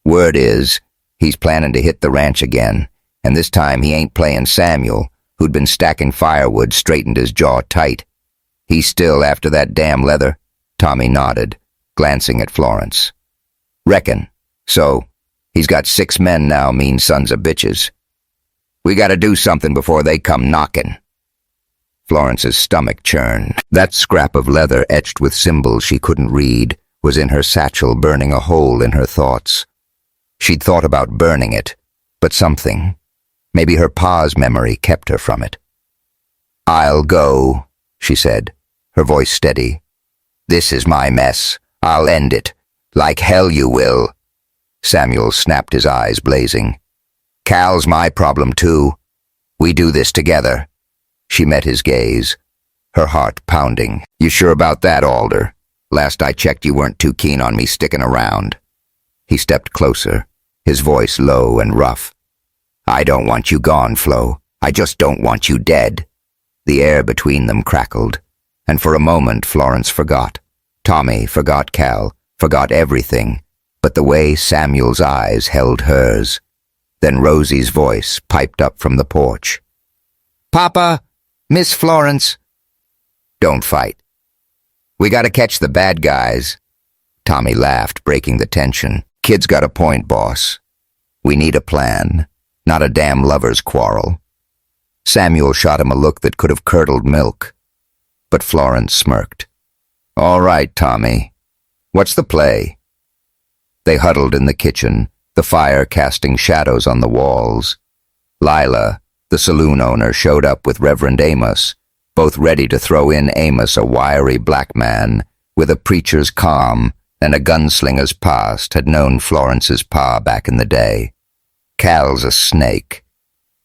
Word is, he's planning to hit the ranch again, and this time he ain't playing Samuel, who'd been stacking firewood, straightened his jaw tight. He's still after that damn leather." Tommy nodded, glancing at Florence. "Reckon. So, he's got 6 men now, mean sons of bitches. We gotta do something before they come knocking." Florence's stomach churned. That scrap of leather etched with symbols she couldn't read was in her satchel, burning a hole in her thoughts. She'd thought about burning it, but something, maybe her pa's memory, kept her from it. "I'll go," she said, her voice steady. "This is my mess. I'll end it. Like hell you will." Samuel snapped, his eyes blazing. "Cal's my problem too. We do this together." She met his gaze, her heart pounding. "You sure about that, Alder? Last I checked, you weren't too keen on me sticking around." He stepped closer, his voice low and rough. "I don't want you gone, Flo. I just don't want you dead." The air between them crackled, and for a moment Florence forgot. Tommy forgot Cal, forgot everything, but the way Samuel's eyes held hers. Then Rosie's voice piped up from the porch. "Papa, Miss Florence." "Don't fight. We gotta catch the bad guys." Tommy laughed, breaking the tension. "Kid's got a point, boss. We need a plan, not a damn lover's quarrel." Samuel shot him a look that could have curdled milk. But Florence smirked. "All right, Tommy. What's the play?" They huddled in the kitchen, the fire casting shadows on the walls. Lila, the saloon owner, showed up with Reverend Amos, both ready to throw in Amos, a wiry black man with a preacher's calm and a gunslinger's past, had known Florence's pa back in the day. "Cal's a snake,"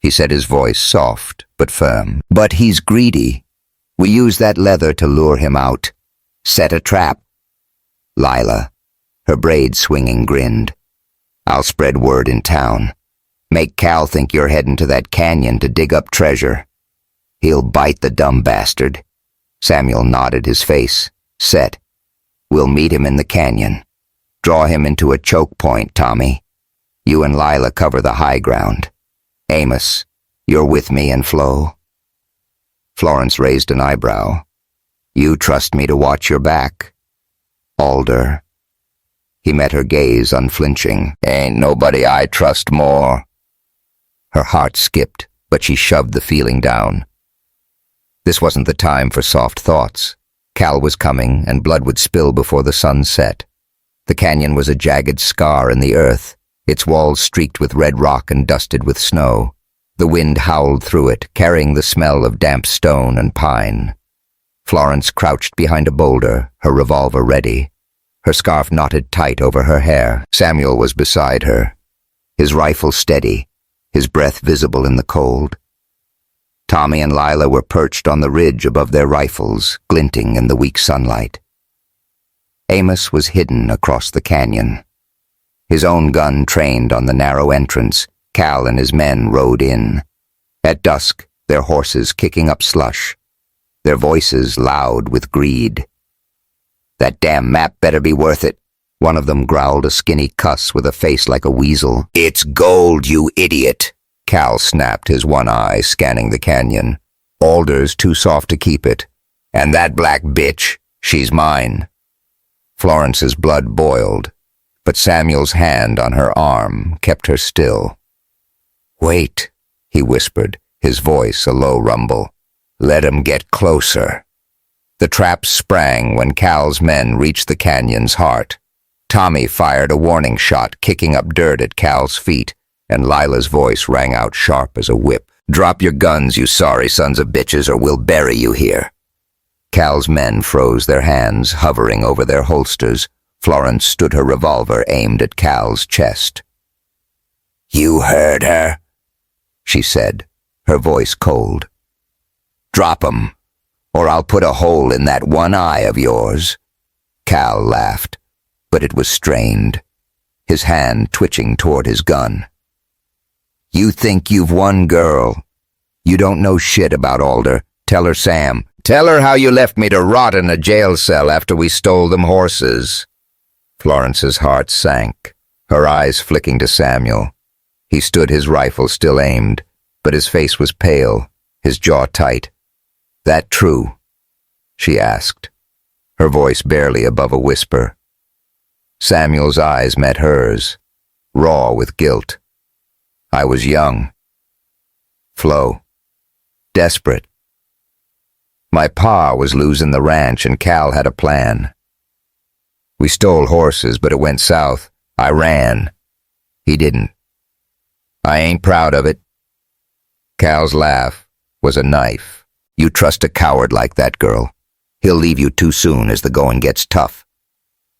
he said, his voice soft but firm. "But he's greedy. We use that leather to lure him out. Set a trap." Lila, her braids swinging, grinned. "I'll spread word in town. Make Cal think you're heading to that canyon to dig up treasure. He'll bite the dumb bastard." Samuel nodded, his face set. "We'll meet him in the canyon. Draw him into a choke point, Tommy. You and Lila cover the high ground. Amos, you're with me and Flo." Florence raised an eyebrow. "You trust me to watch your back?" "Alder." He met her gaze, unflinching. "Ain't nobody I trust more." Her heart skipped, but she shoved the feeling down. This wasn't the time for soft thoughts. Cal was coming, and blood would spill before the sun set. The canyon was a jagged scar in the earth, its walls streaked with red rock and dusted with snow. The wind howled through it, carrying the smell of damp stone and pine. Florence crouched behind a boulder, her revolver ready, her scarf knotted tight over her hair. Samuel was beside her, his rifle steady, his breath visible in the cold. Tommy and Lila were perched on the ridge above their rifles, glinting in the weak sunlight. Amos was hidden across the canyon. His own gun trained on the narrow entrance, Cal and his men rode in. At dusk, their horses kicking up slush, their voices loud with greed. "That damn map better be worth it," one of them growled, a skinny cuss with a face like a weasel. "It's gold, you idiot," Cal snapped, his one eye scanning the canyon. "Alder's too soft to keep it. And that black bitch, she's mine." Florence's blood boiled, but Samuel's hand on her arm kept her still. "Wait," he whispered, his voice a low rumble. "Let 'em get closer." The trap sprang when Cal's men reached the canyon's heart. Tommy fired a warning shot, kicking up dirt at Cal's feet, and Lila's voice rang out sharp as a whip. "Drop your guns, you sorry sons of bitches, or we'll bury you here." Cal's men froze their hands, hovering over their holsters. Florence stood her revolver aimed at Cal's chest. "You heard her," she said, her voice cold. "Drop 'em, or I'll put a hole in that one eye of yours." Cal laughed, but it was strained, his hand twitching toward his gun. "You think you've won, girl. You don't know shit about Alder. Tell her, Sam. Tell her how you left me to rot in a jail cell after we stole them horses." Florence's heart sank, her eyes flicking to Samuel. He stood, his rifle still aimed, but his face was pale, his jaw tight. "That true?" she asked, her voice barely above a whisper. Samuel's eyes met hers, raw with guilt. "I was young. Flo. Desperate. My pa was losing the ranch and Cal had a plan. We stole horses, but it went south. I ran. He didn't. I ain't proud of it." Cal's laugh was a knife. "You trust a coward like that, girl. He'll leave you too soon as the going gets tough."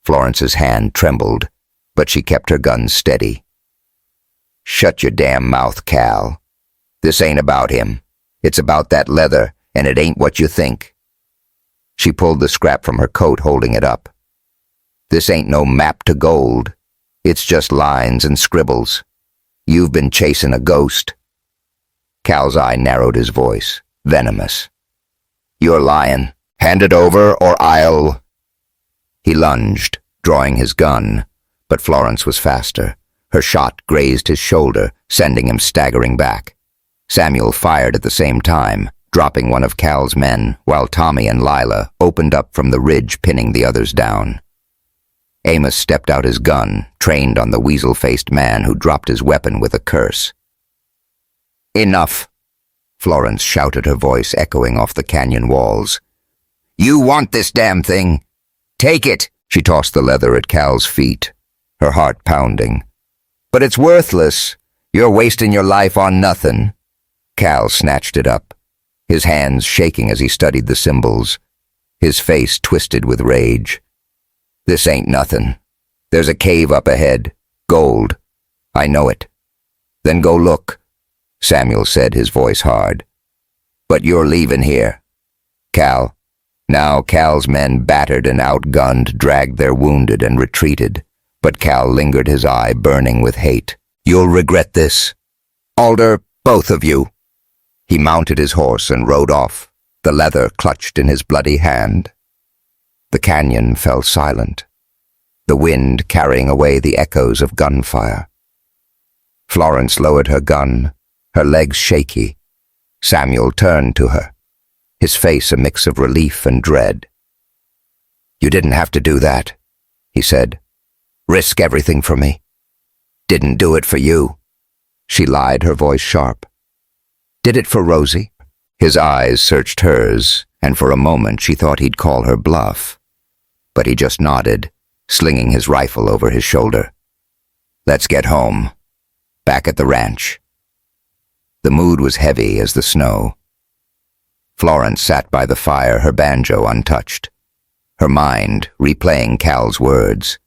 Florence's hand trembled, but she kept her gun steady. "Shut your damn mouth, Cal. This ain't about him. It's about that leather, and it ain't what you think." She pulled the scrap from her coat, holding it up. "This ain't no map to gold. It's just lines and scribbles. You've been chasing a ghost." Cal's eye narrowed, his voice venomous. "You're lying. Hand it over, or I'll—" He lunged, drawing his gun, but Florence was faster. Her shot grazed his shoulder, sending him staggering back. Samuel fired at the same time, dropping one of Cal's men, while Tommy and Lila opened up from the ridge, pinning the others down. Amos stepped out his gun, trained on the weasel-faced man who dropped his weapon with a curse. "Enough," Florence shouted, her voice echoing off the canyon walls. "You want this damn thing? Take it!" She tossed the leather at Cal's feet, her heart pounding. "But it's worthless. You're wasting your life on nothing." Cal snatched it up, his hands shaking as he studied the symbols, his face twisted with rage. "This ain't nothing. There's a cave up ahead. Gold. I know it." "Then go look," Samuel said, his voice hard. "But you're leaving here, Cal." Now Cal's men, battered and outgunned, dragged their wounded and retreated, but Cal lingered, his eye burning with hate. "You'll regret this. Alder, both of you." He mounted his horse and rode off, the leather clutched in his bloody hand. The canyon fell silent, the wind carrying away the echoes of gunfire. Florence lowered her gun, her legs shaky. Samuel turned to her, his face a mix of relief and dread. "You didn't have to do that," he said. "Risk everything for me." "Didn't do it for you." She lied, her voice sharp. "Did it for Rosie?" His eyes searched hers, and for a moment she thought he'd call her bluff. But he just nodded, slinging his rifle over his shoulder. "Let's get home. Back at the ranch." The mood was heavy as the snow. Florence sat by the fire, her banjo untouched. Her mind replaying Cal's words.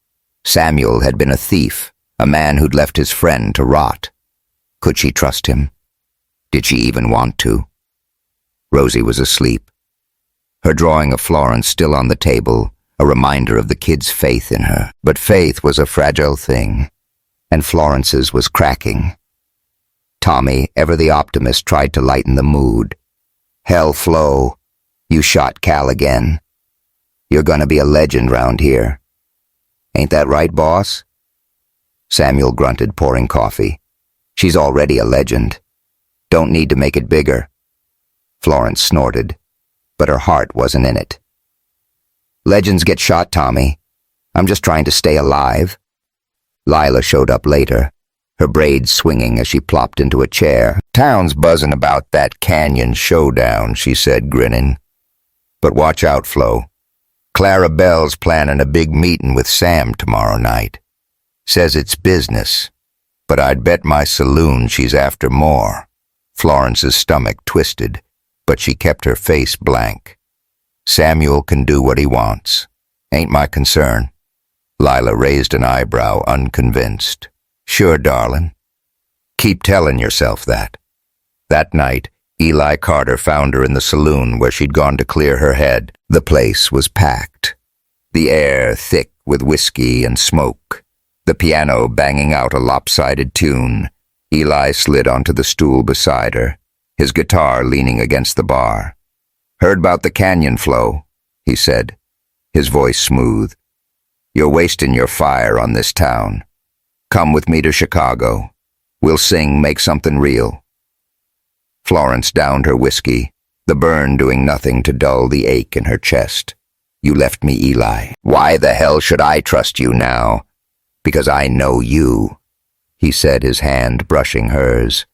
Samuel had been a thief, a man who'd left his friend to rot. Could she trust him? Did she even want to? Rosie was asleep. Her drawing of Florence still on the table, a reminder of the kid's faith in her. But faith was a fragile thing, and Florence's was cracking. Tommy, ever the optimist, tried to lighten the mood. Hell, Flo, you shot Cal again. You're gonna be a legend round here. Ain't that right, boss? Samuel grunted, pouring coffee. She's already a legend. Don't need to make it bigger. Florence snorted, but her heart wasn't in it. Legends get shot, Tommy. I'm just trying to stay alive. Lila showed up later, her braids swinging as she plopped into a chair. Town's buzzing about that canyon showdown, she said, grinning. But watch out, Flo. Clara Bell's planning a big meeting with Sam tomorrow night. Says it's business, but I'd bet my saloon she's after more. Florence's stomach twisted, but she kept her face blank. Samuel can do what he wants. Ain't my concern. Lila raised an eyebrow, unconvinced. Sure, darling. Keep telling yourself that. That night, Eli Carter found her in the saloon where she'd gone to clear her head. The place was packed. The air thick with whiskey and smoke. The piano banging out a lopsided tune. Eli slid onto the stool beside her, his guitar leaning against the bar. Heard about the canyon, Flo, he said, his voice smooth. You're wasting your fire on this town. Come with me to Chicago. We'll sing, make something real. Florence downed her whiskey, the burn doing nothing to dull the ache in her chest. You left me, Eli. Why the hell should I trust you now? Because I know you, he said, his hand brushing hers.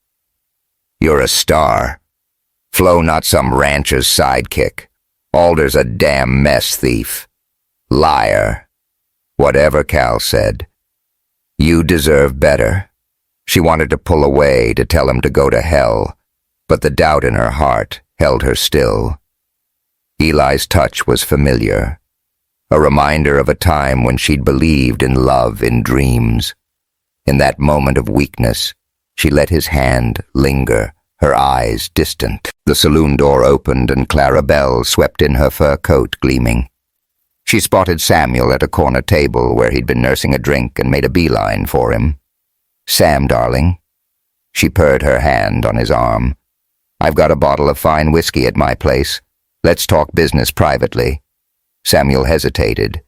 You're a star. Flo not some rancher's sidekick. Alder's a damn mess thief. Liar. Whatever Cal said. You deserve better. She wanted to pull away, to tell him to go to hell, but the doubt in her heart held her still. Eli's touch was familiar, a reminder of a time when she'd believed in love in dreams. In that moment of weakness, she let his hand linger, her eyes distant. The saloon door opened and Clara Bell swept in, her fur coat gleaming. She spotted Samuel at a corner table where he'd been nursing a drink and made a beeline for him. Sam, darling. She purred her hand on his arm. I've got a bottle of fine whiskey at my place. Let's talk business privately. Samuel hesitated,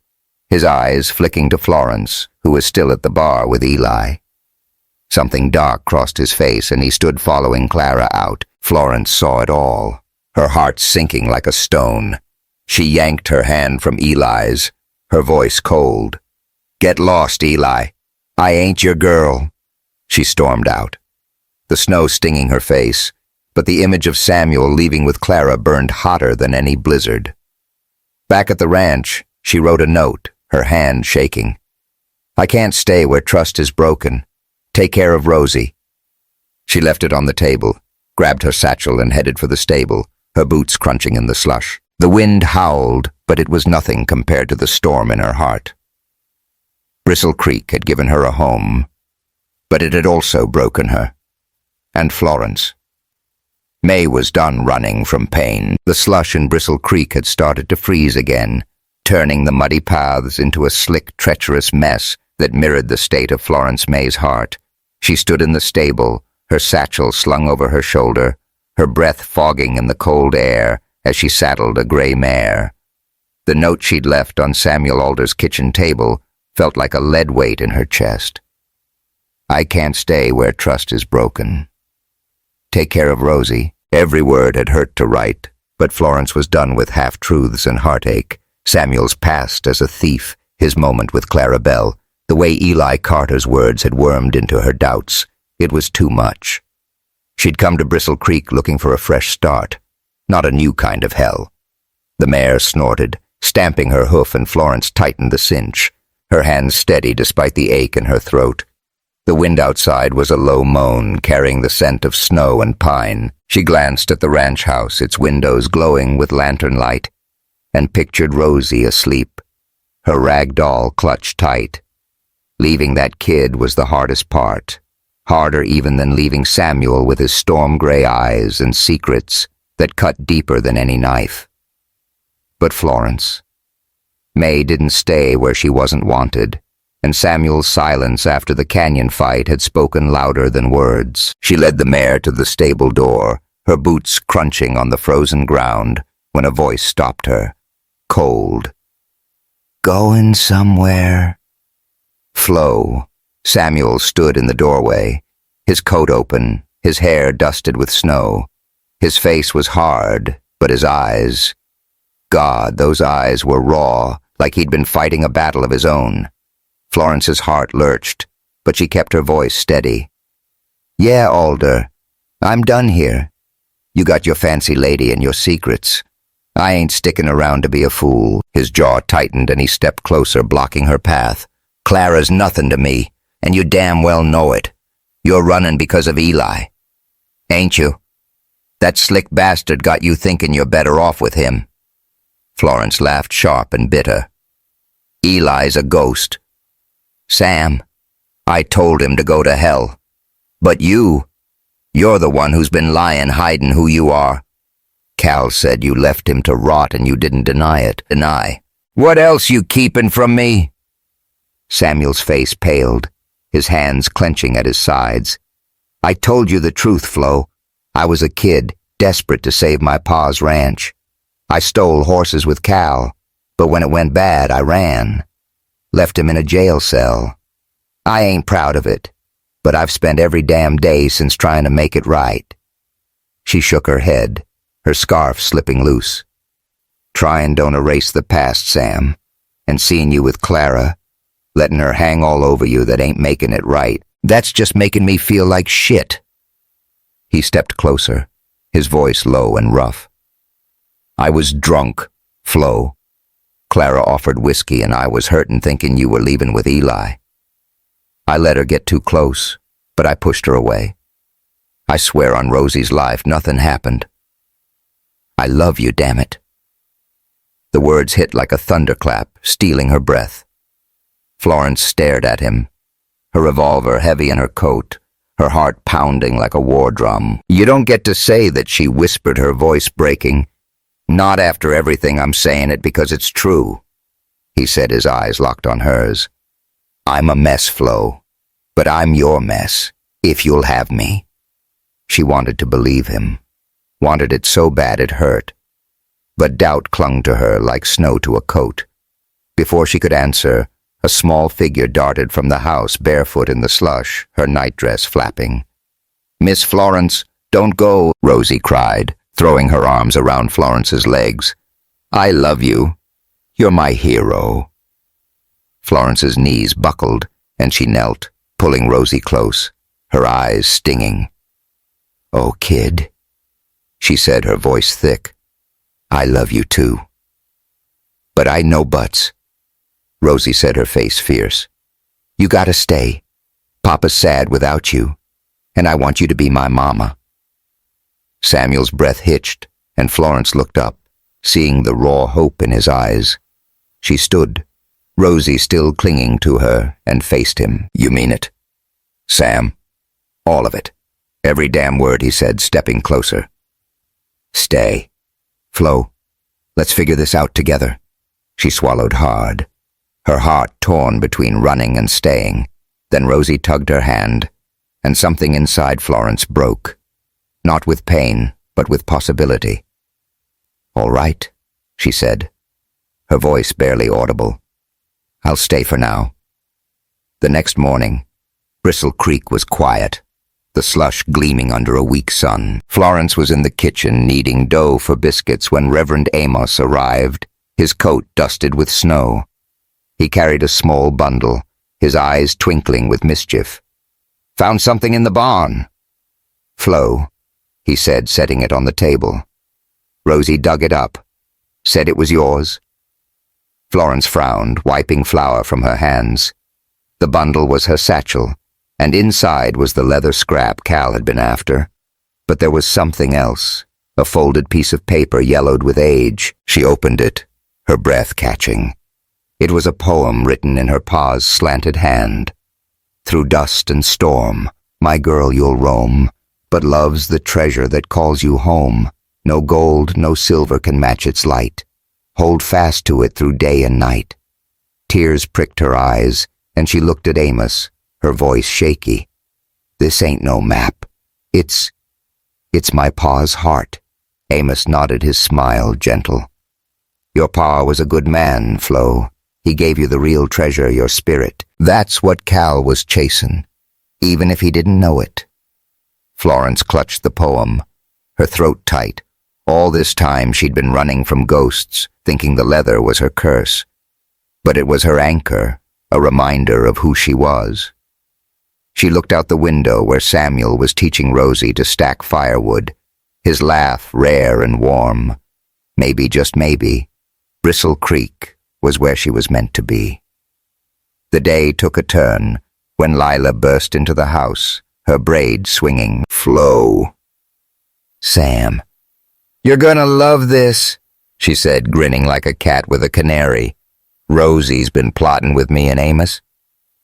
his eyes flicking to Florence, who was still at the bar with Eli. Something dark crossed his face and he stood following Clara out. Florence saw it all, her heart sinking like a stone. She yanked her hand from Eli's, her voice cold. Get lost, Eli. I ain't your girl. She stormed out, the snow stinging her face, but the image of Samuel leaving with Clara burned hotter than any blizzard. Back at the ranch, she wrote a note, her hand shaking. I can't stay where trust is broken. Take care of Rosie. She left it on the table, grabbed her satchel and headed for the stable, her boots crunching in the slush. The wind howled, but it was nothing compared to the storm in her heart. Bristle Creek had given her a home, but it had also broken her. And Florence. May was done running from pain. The slush in Bristle Creek had started to freeze again, turning the muddy paths into a slick, treacherous mess that mirrored the state of Florence May's heart. She stood in the stable, her satchel slung over her shoulder, her breath fogging in the cold air as she saddled a gray mare. The note she'd left on Samuel Alder's kitchen table felt like a lead weight in her chest. I can't stay where trust is broken. Take care of Rosie. Every word had hurt to write, but Florence was done with half-truths and heartache. Samuel's past as a thief, his moment with Clara Bell, the way Eli Carter's words had wormed into her doubts. It was too much. She'd come to Bristle Creek looking for a fresh start, not a new kind of hell. The mare snorted, stamping her hoof, and Florence tightened the cinch, her hands steady despite the ache in her throat. The wind outside was a low moan, carrying the scent of snow and pine. She glanced at the ranch house, its windows glowing with lantern light, and pictured Rosie asleep, her rag doll clutched tight. Leaving that kid was the hardest part, harder even than leaving Samuel with his storm-gray eyes and secrets that cut deeper than any knife. But Florence. May didn't stay where she wasn't wanted, and Samuel's silence after the canyon fight had spoken louder than words. She led the mare to the stable door, her boots crunching on the frozen ground, when a voice stopped her, cold. "Going somewhere?" Flo. Samuel stood in the doorway, his coat open, his hair dusted with snow. His face was hard, but his eyes... God, those eyes were raw, like he'd been fighting a battle of his own. Florence's heart lurched, but she kept her voice steady. "Yeah, Alder. I'm done here. You got your fancy lady and your secrets. I ain't sticking around to be a fool." His jaw tightened and he stepped closer, blocking her path. "Clara's nothing to me, and you damn well know it. You're running because of Eli. Ain't you? That slick bastard got you thinking you're better off with him." Florence laughed sharp and bitter. "Eli's a ghost. Sam, I told him to go to hell. But you're the one who's been lying, hiding who you are. Cal said you left him to rot and you didn't deny it. Deny. What else you keeping from me?" Samuel's face paled, his hands clenching at his sides. "I told you the truth, Flo. I was a kid, desperate to save my pa's ranch. I stole horses with Cal, but when it went bad, I ran. Left him in a jail cell. I ain't proud of it, but I've spent every damn day since trying to make it right." She shook her head, her scarf slipping loose. "Tryin' don't erase the past, Sam, and seeing you with Clara, letting her hang all over you, that ain't making it right. That's just making me feel like shit." He stepped closer, his voice low and rough. "I was drunk, Flo. Clara offered whiskey and I was hurtin' thinking you were leaving with Eli. I let her get too close, but I pushed her away. I swear on Rosie's life nothing happened. I love you, damn it." The words hit like a thunderclap, stealing her breath. Florence stared at him, her revolver heavy in her coat, her heart pounding like a war drum. "You don't get to say that," she whispered, her voice breaking. "Not after everything. I'm saying it because it's true," he said, his eyes locked on hers. "I'm a mess, Flo, but I'm your mess, if you'll have me." She wanted to believe him, wanted it so bad it hurt, but doubt clung to her like snow to a coat. Before she could answer, a small figure darted from the house, barefoot in the slush, her nightdress flapping. "Miss Florence, don't go," Rosie cried, throwing her arms around Florence's legs. "I love you. You're my hero." Florence's knees buckled, and she knelt, pulling Rosie close, her eyes stinging. "Oh, kid," she said, her voice thick. "I love you too." "But I know buts," Rosie said, her face fierce. "You gotta stay. Papa's sad without you, and I want you to be my mama." Samuel's breath hitched, and Florence looked up, seeing the raw hope in his eyes. She stood, Rosie still clinging to her, and faced him. "You mean it, Sam? All of it? Every damn word," he said, stepping closer. "Stay. Flo, let's figure this out together." She swallowed hard, her heart torn between running and staying. Then Rosie tugged her hand, and something inside Florence broke. Not with pain, but with possibility. "All right," she said, her voice barely audible. "I'll stay for now." The next morning, Bristle Creek was quiet, the slush gleaming under a weak sun. Florence was in the kitchen kneading dough for biscuits when Reverend Amos arrived, his coat dusted with snow. He carried a small bundle, his eyes twinkling with mischief. "Found something in the barn." "Flo," he said, setting it on the table. "Rosie dug it up. Said it was yours." Florence frowned, wiping flour from her hands. The bundle was her satchel, and inside was the leather scrap Cal had been after. But there was something else, a folded piece of paper yellowed with age. She opened it, her breath catching. It was a poem written in her pa's slanted hand. Through dust and storm, my girl, you'll roam, but love's the treasure that calls you home. No gold, no silver can match its light. Hold fast to it through day and night. Tears pricked her eyes, and she looked at Amos, her voice shaky. This ain't no map. It's my pa's heart. Amos nodded, his smile gentle. Your pa was a good man, Flo. He gave you the real treasure, your spirit. That's what Cal was chasing, even if he didn't know it. Florence clutched the poem, her throat tight. All this time she'd been running from ghosts, thinking the leather was her curse. But it was her anchor, a reminder of who she was. She looked out the window where Samuel was teaching Rosie to stack firewood, his laugh rare and warm. Maybe, just maybe, Bristle Creek was where she was meant to be. The day took a turn when Lila burst into the house, her braid swinging. Flo. Sam. You're gonna love this, she said, grinning like a cat with a canary. Rosie's been plotting with me and Amos.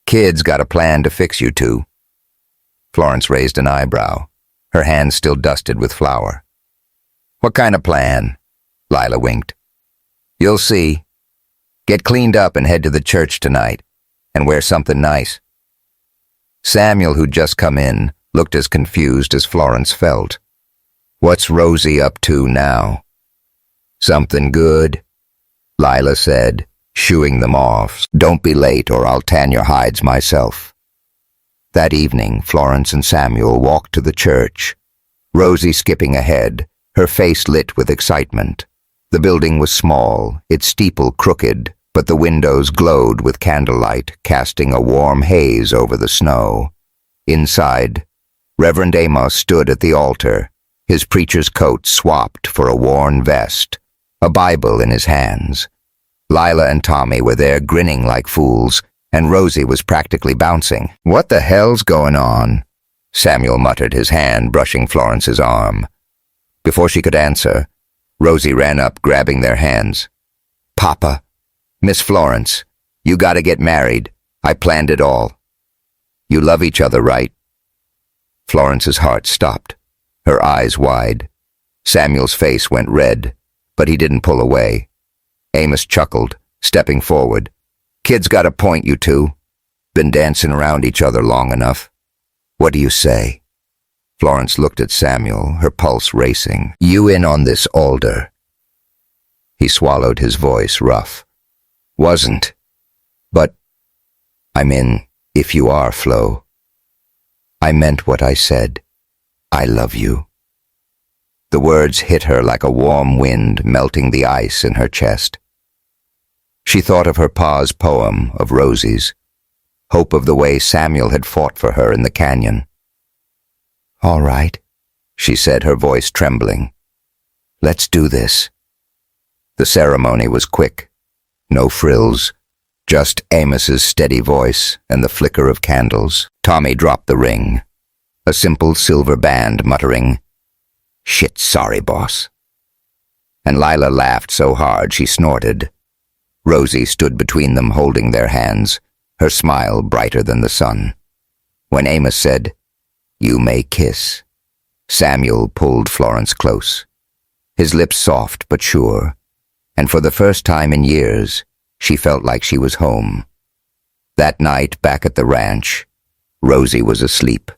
Kid's got a plan to fix you two. Florence raised an eyebrow, her hands still dusted with flour. What kind of plan? Lila winked. You'll see. Get cleaned up and head to the church tonight, and wear something nice. Samuel, who'd just come in, looked as confused as Florence felt. What's Rosie up to now? Something good, Lila said, shooing them off. Don't be late or I'll tan your hides myself. That evening, Florence and Samuel walked to the church, Rosie skipping ahead, her face lit with excitement. The building was small, its steeple crooked, but the windows glowed with candlelight, casting a warm haze over the snow. Inside, Reverend Amos stood at the altar, his preacher's coat swapped for a worn vest, a Bible in his hands. Lila and Tommy were there grinning like fools, and Rosie was practically bouncing. What the hell's going on? Samuel muttered, his hand brushing Florence's arm. Before she could answer, Rosie ran up, grabbing their hands. Papa, Miss Florence, you gotta get married. I planned it all. You love each other, right? Florence's heart stopped, her eyes wide. Samuel's face went red, but he didn't pull away. Amos chuckled, stepping forward. Kid's got a point, you two. Been dancing around each other long enough. What do you say? Florence looked at Samuel, her pulse racing. You in on this, Alder? He swallowed, his voice rough. Wasn't. But I'm in, if you are, Flo. I meant what I said. I love you. The words hit her like a warm wind, melting the ice in her chest. She thought of her pa's poem, of Rosie's, hope of the way Samuel had fought for her in the canyon. All right, she said, her voice trembling. Let's do this. The ceremony was quick. No frills, just Amos's steady voice and the flicker of candles. Tommy dropped the ring, a simple silver band, muttering, Shit, sorry, boss. And Lila laughed so hard she snorted. Rosie stood between them, holding their hands, her smile brighter than the sun. When Amos said, You may kiss, Samuel pulled Florence close, his lips soft but sure, and for the first time in years, she felt like she was home. That night, back at the ranch, Rosie was asleep,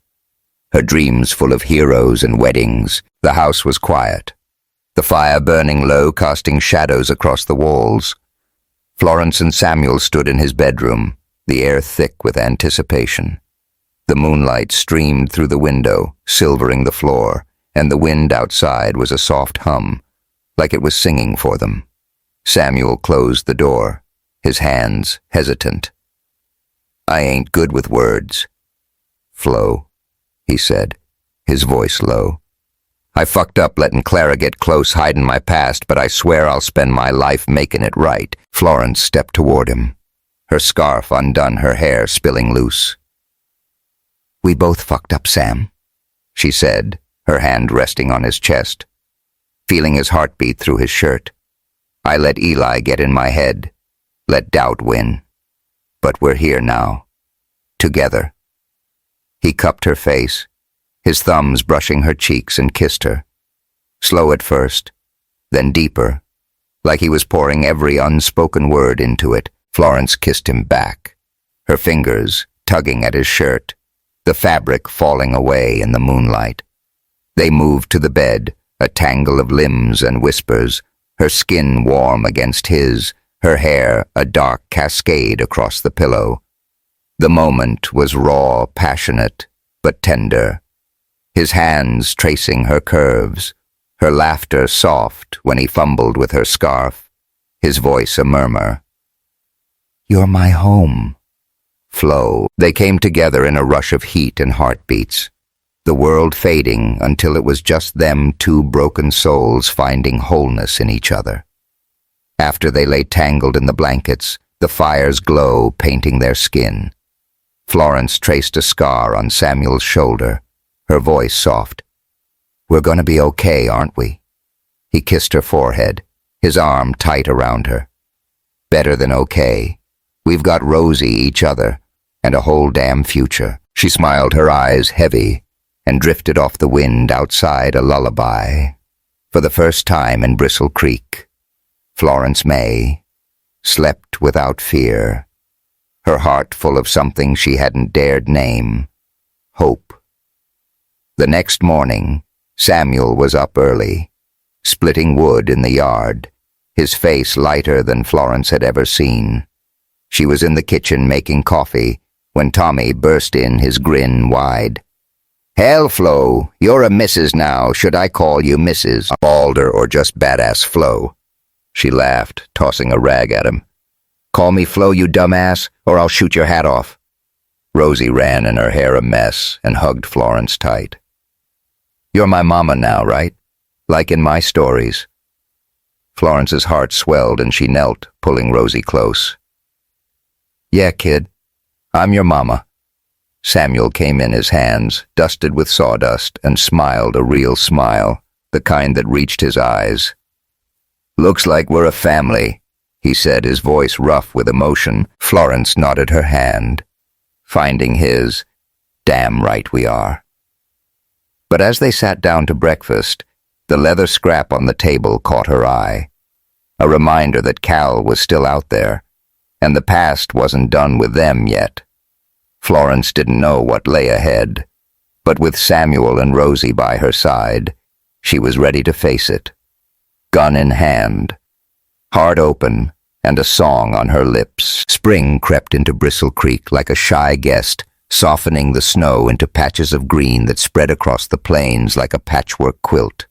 her dreams full of heroes and weddings. The house was quiet, the fire burning low, casting shadows across the walls. Florence and Samuel stood in his bedroom, the air thick with anticipation. The moonlight streamed through the window, silvering the floor, and the wind outside was a soft hum, like it was singing for them. Samuel closed the door, his hands hesitant. I ain't good with words. Flo, he said, his voice low. I fucked up letting Clara get close, hiding my past, but I swear I'll spend my life making it right. Florence stepped toward him, her scarf undone, her hair spilling loose. "We both fucked up, Sam," she said, her hand resting on his chest, feeling his heartbeat through his shirt. "I let Eli get in my head, let doubt win. But we're here now, together." He cupped her face, his thumbs brushing her cheeks, and kissed her. Slow at first, then deeper, like he was pouring every unspoken word into it. Florence kissed him back, her fingers tugging at his shirt, the fabric falling away in the moonlight. They moved to the bed, a tangle of limbs and whispers, her skin warm against his, her hair a dark cascade across the pillow. The moment was raw, passionate, but tender, his hands tracing her curves, her laughter soft when he fumbled with her scarf, his voice a murmur. "You're my home." Flow. They came together in a rush of heat and heartbeats, the world fading until it was just them, two broken souls finding wholeness in each other. After they lay tangled in the blankets, the fire's glow painting their skin. Florence traced a scar on Samuel's shoulder, her voice soft. "We're gonna be okay, aren't we?" He kissed her forehead, his arm tight around her. "Better than okay. We've got Rosie, each other, and a whole damn future." She smiled, her eyes heavy, and drifted off the wind outside a lullaby. For the first time in Bristle Creek, Florence May slept without fear, her heart full of something she hadn't dared name, hope. The next morning, Samuel was up early, splitting wood in the yard, his face lighter than Florence had ever seen. She was in the kitchen making coffee when Tommy burst in, his grin wide. "Hell, Flo, you're a Mrs. now. Should I call you Mrs. Balder or just Badass Flo?" She laughed, tossing a rag at him. "Call me Flo, you dumbass, or I'll shoot your hat off." Rosie ran in her hair a mess and hugged Florence tight. "You're my mama now, right? Like in my stories." Florence's heart swelled and she knelt, pulling Rosie close. "Yeah, kid, I'm your mama." Samuel came in, his hands dusted with sawdust, and smiled a real smile, the kind that reached his eyes. "Looks like we're a family," he said, his voice rough with emotion. Florence nodded her hand, finding his. "Damn right we are." But as they sat down to breakfast, the leather scrap on the table caught her eye, a reminder that Cal was still out there, and the past wasn't done with them yet. Florence didn't know what lay ahead, but with Samuel and Rosie by her side, she was ready to face it. Gun in hand, heart open, and a song on her lips. Spring crept into Bristle Creek like a shy guest, softening the snow into patches of green that spread across the plains like a patchwork quilt.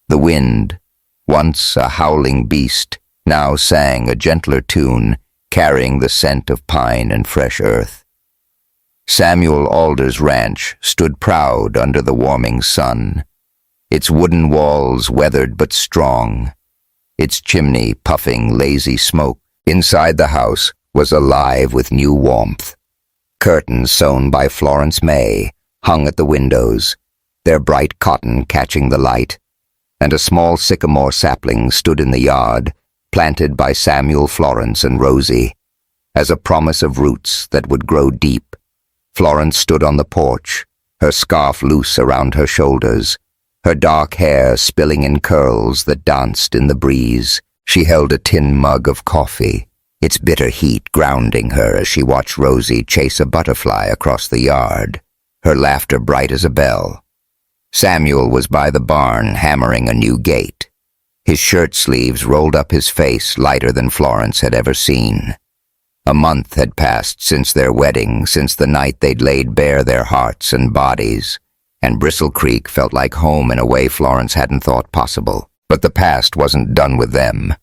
The wind, once a howling beast, now sang a gentler tune, carrying the scent of pine and fresh earth. Samuel Alder's ranch stood proud under the warming sun, its wooden walls weathered but strong, its chimney puffing lazy smoke. Inside the house was alive with new warmth. Curtains sewn by Florence May hung at the windows, their bright cotton catching the light, and a small sycamore sapling stood in the yard, planted by Samuel, Florence, and Rosie, as a promise of roots that would grow deep. Florence stood on the porch, her scarf loose around her shoulders, her dark hair spilling in curls that danced in the breeze. She held a tin mug of coffee, its bitter heat grounding her as she watched Rosie chase a butterfly across the yard, her laughter bright as a bell. Samuel was by the barn hammering a new gate, his shirt sleeves rolled up his face lighter than Florence had ever seen. A month had passed since their wedding, since the night they'd laid bare their hearts and bodies, and Bristle Creek felt like home in a way Florence hadn't thought possible. But the past wasn't done with them,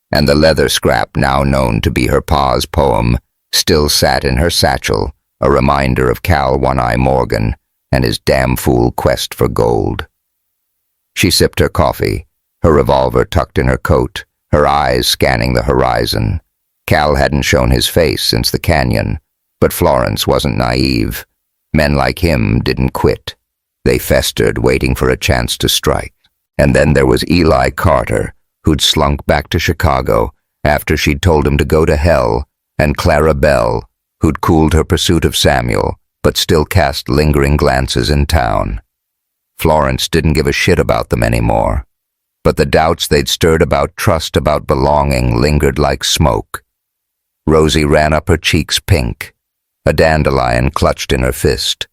and the leather scrap, now known to be her pa's poem, still sat in her satchel, a reminder of Cal One-Eye Morgan and his damn fool quest for gold. She sipped her coffee, her revolver tucked in her coat, her eyes scanning the horizon. Cal hadn't shown his face since the canyon, but Florence wasn't naive. Men like him didn't quit. They festered, waiting for a chance to strike. And then there was Eli Carter, who'd slunk back to Chicago after she'd told him to go to hell, and Clara Bell, who'd cooled her pursuit of Samuel, but still cast lingering glances in town. Florence didn't give a shit about them anymore, but the doubts they'd stirred about trust, about belonging, lingered like smoke. Rosie ran up her cheeks pink, a dandelion clutched in her fist.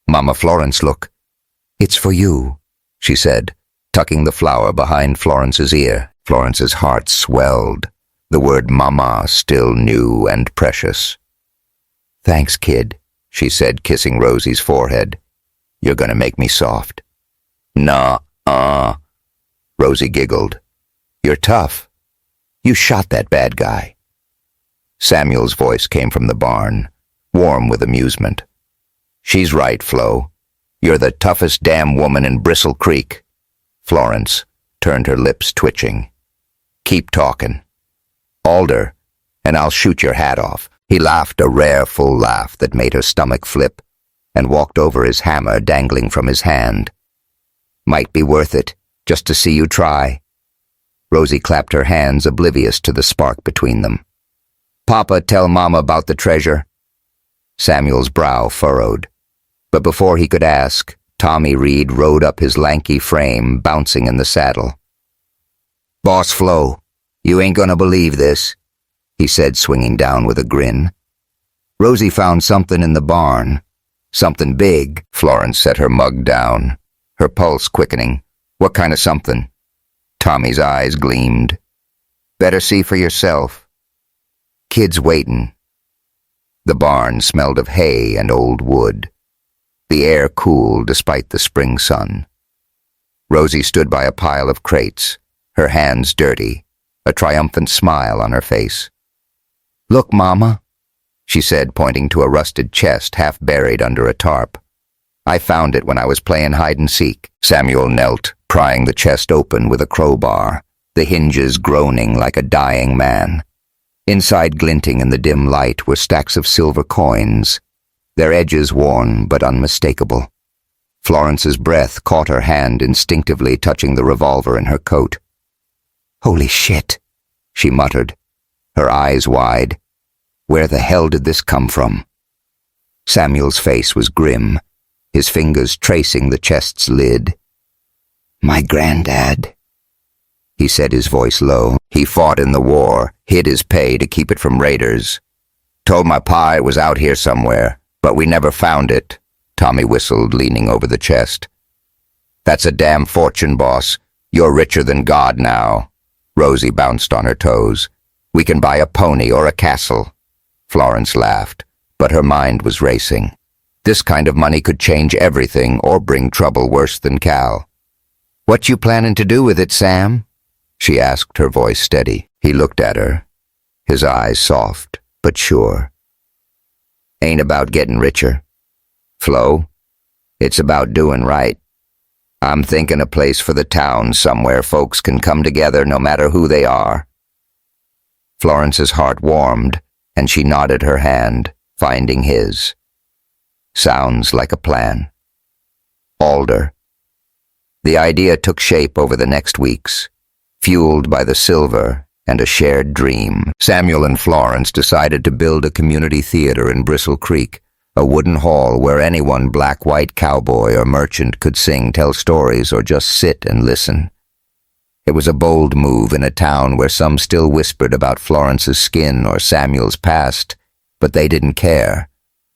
"Mama Florence, look. It's for you," she said, tucking the flower behind Florence's ear. Florence's heart swelled, the word mama still new and precious. "Thanks, kid," she said, kissing Rosie's forehead. "You're gonna make me soft." "Nah, Rosie giggled. "You're tough. You shot that bad guy." Samuel's voice came from the barn, warm with amusement. "She's right, Flo. You're the toughest damn woman in Bristle Creek." Florence turned, her lips twitching. "Keep talking. Alder, and I'll shoot your hat off." He laughed, a rare, full laugh that made her stomach flip, and walked over, his hammer dangling from his hand. "Might be worth it, just to see you try." Rosie clapped her hands, oblivious to the spark between them. "Papa, tell Mama about the treasure." Samuel's brow furrowed, but before he could ask, Tommy Reed rode up, his lanky frame bouncing in the saddle. "Boss Flo, you ain't gonna believe this," he said, swinging down with a grin. "Rosie found something in the barn. Something big." Florence set her mug down, her pulse quickening. "What kind of something?" Tommy's eyes gleamed. "Better see for yourself." "Kid's waitin'." The barn smelled of hay and old wood. The air cooled despite the spring sun. Rosie stood by a pile of crates, her hands dirty, a triumphant smile on her face. "Look, Mama," she said, pointing to a rusted chest half buried under a tarp. "I found it when I was playing hide-and-seek." Samuel knelt, prying the chest open with a crowbar, the hinges groaning like a dying man. Inside, glinting in the dim light, were stacks of silver coins, their edges worn but unmistakable. Florence's breath caught her hand, instinctively touching the revolver in her coat. "Holy shit," she muttered, her eyes wide. Where the hell did this come from? Samuel's face was grim, his fingers tracing the chest's lid. "My granddad," he said, his voice low. "He fought in the war, hid his pay to keep it from raiders. Told my pa it was out here somewhere, but we never found it." Tommy whistled, leaning over the chest. "That's a damn fortune, boss. You're richer than God now." Rosie bounced on her toes. "We can buy a pony or a castle." Florence laughed, but her mind was racing. This kind of money could change everything or bring trouble worse than Cal. "What you planning to do with it, Sam?" she asked, her voice steady. He looked at her, his eyes soft but sure. "Ain't about getting richer, Flo. It's about doing right. I'm thinking a place for the town, somewhere folks can come together no matter who they are." Florence's heart warmed, and she nodded her hand, finding his. "Sounds like a plan." Alder. The idea took shape over the next weeks, fueled by the silver and a shared dream. Samuel and Florence decided to build a community theater in Bristle Creek, a wooden hall where anyone, black, white, cowboy, or merchant, could sing, tell stories, or just sit and listen. It was a bold move in a town where some still whispered about Florence's skin or Samuel's past, but they didn't care.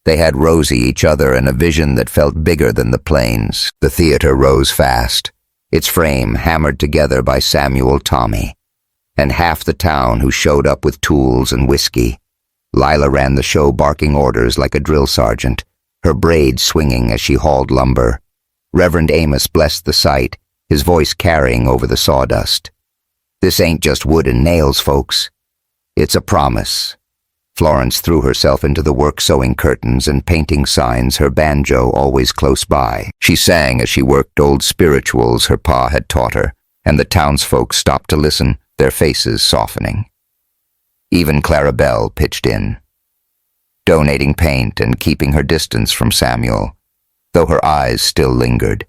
They had Rosie, each other, and a vision that felt bigger than the plains. The theater rose fast, its frame hammered together by Samuel Tommy, and half the town who showed up with tools and whiskey. Lila ran the show, barking orders like a drill sergeant, her braids swinging as she hauled lumber. Reverend Amos blessed the sight, his voice carrying over the sawdust. "This ain't just wood and nails, folks. It's a promise." Florence threw herself into the work, sewing curtains and painting signs, her banjo always close by. She sang as she worked old spirituals her pa had taught her, and the townsfolk stopped to listen, their faces softening. Even Clara Bell pitched in. donating paint and keeping her distance from Samuel, though her eyes still lingered.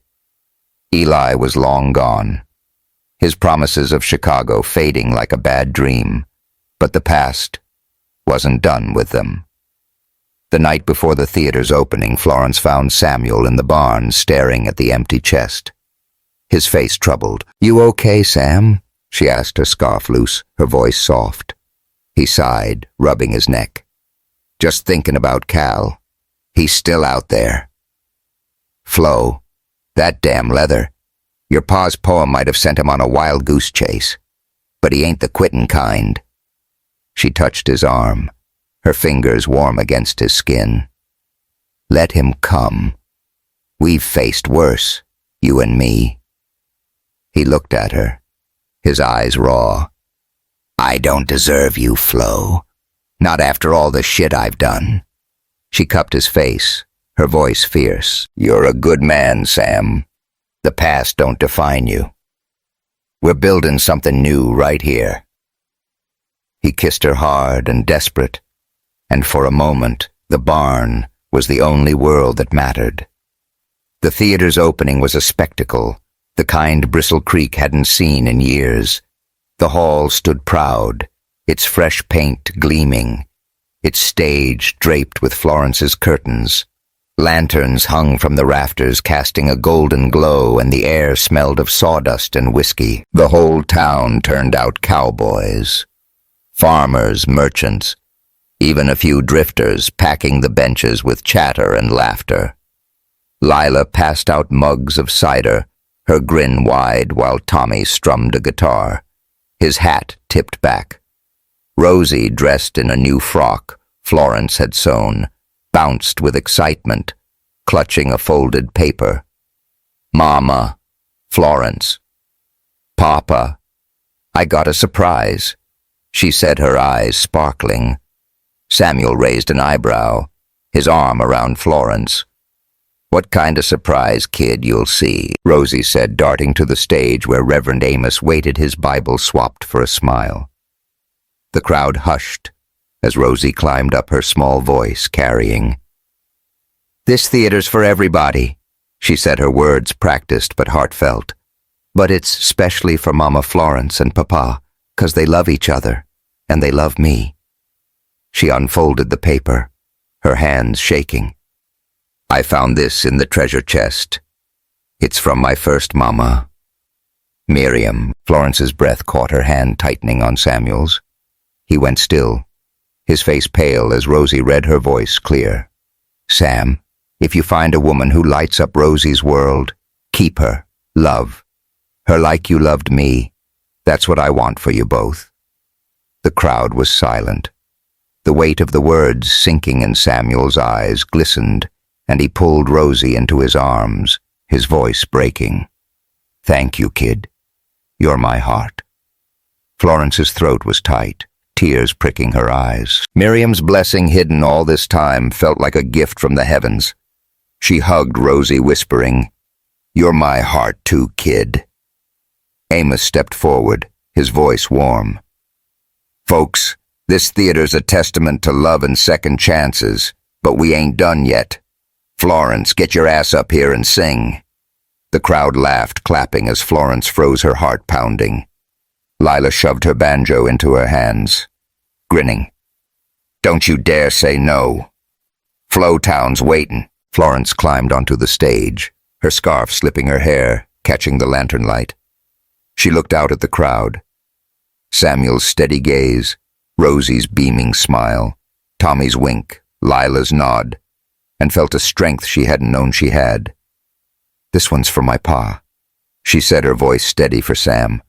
Eli was long gone, his promises of Chicago fading like a bad dream, but the past wasn't done with them. The night before the theater's opening, Florence found Samuel in the barn staring at the empty chest, his face troubled. "You okay, Sam?" she asked, her scarf loose, her voice soft. He sighed, rubbing his neck. "Just thinking about Cal. He's still out there." "Flo, that damn leather. Your pa's poem might have sent him on a wild goose chase, but he ain't the quittin' kind." She touched his arm, her fingers warm against his skin. "Let him come. We've faced worse, you and me." He looked at her, his eyes raw. "I don't deserve you, Flo. Not after all the shit I've done." She cupped his face, her voice fierce. "You're a good man, Sam. The past don't define you. We're building something new right here." He kissed her hard and desperate, and for a moment, the barn was the only world that mattered. The theater's opening was a spectacle, the kind Bristle Creek hadn't seen in years. The hall stood proud, its fresh paint gleaming, its stage draped with Florence's curtains. Lanterns hung from the rafters, casting a golden glow, and the air smelled of sawdust and whiskey. The whole town turned out cowboys, farmers, merchants, even a few drifters packing the benches with chatter and laughter. Lila passed out mugs of cider, her grin wide while Tommy strummed a guitar, his hat tipped back. Rosie, dressed in a new frock Florence had sewn, bounced with excitement, clutching a folded paper. "Mama, Florence, Papa, I got a surprise," she said, her eyes sparkling. Samuel raised an eyebrow, his arm around Florence. "What kind of surprise, kid, you'll see," Rosie said, darting to the stage where Reverend Amos waited, his Bible swapped for a smile. The crowd hushed as Rosie climbed up, her small voice carrying. "This theater's for everybody," she said, her words practiced but heartfelt. "But it's specially for Mama Florence and Papa, 'cause they love each other, and they love me." She unfolded the paper, her hands shaking. "I found this in the treasure chest. It's from my first mama, Miriam." Florence's breath caught her hand tightening on Samuel's. He went still, his face pale as Rosie read, her voice clear. "Sam, if you find a woman who lights up Rosie's world, keep her, love her like you loved me. That's what I want for you both." The crowd was silent. The weight of the words sinking in Samuel's eyes glistened, and he pulled Rosie into his arms, his voice breaking. "Thank you, kid. You're my heart." Florence's throat was tight, tears pricking her eyes. Miriam's blessing, hidden all this time, felt like a gift from the heavens. She hugged Rosie, whispering, "You're my heart too, kid." Amos stepped forward, his voice warm. "Folks, this theater's a testament to love and second chances, but we ain't done yet. Florence, get your ass up here and sing." The crowd laughed, clapping as Florence froze, her heart pounding. Lila shoved her banjo into her hands, grinning. "Don't you dare say no. Flowtown's waitin'." Florence climbed onto the stage, her scarf slipping her hair, catching the lantern light. She looked out at the crowd. Samuel's steady gaze, Rosie's beaming smile, Tommy's wink, Lila's nod, and felt a strength she hadn't known she had. "This one's for my pa," she said, her voice steady for Sam.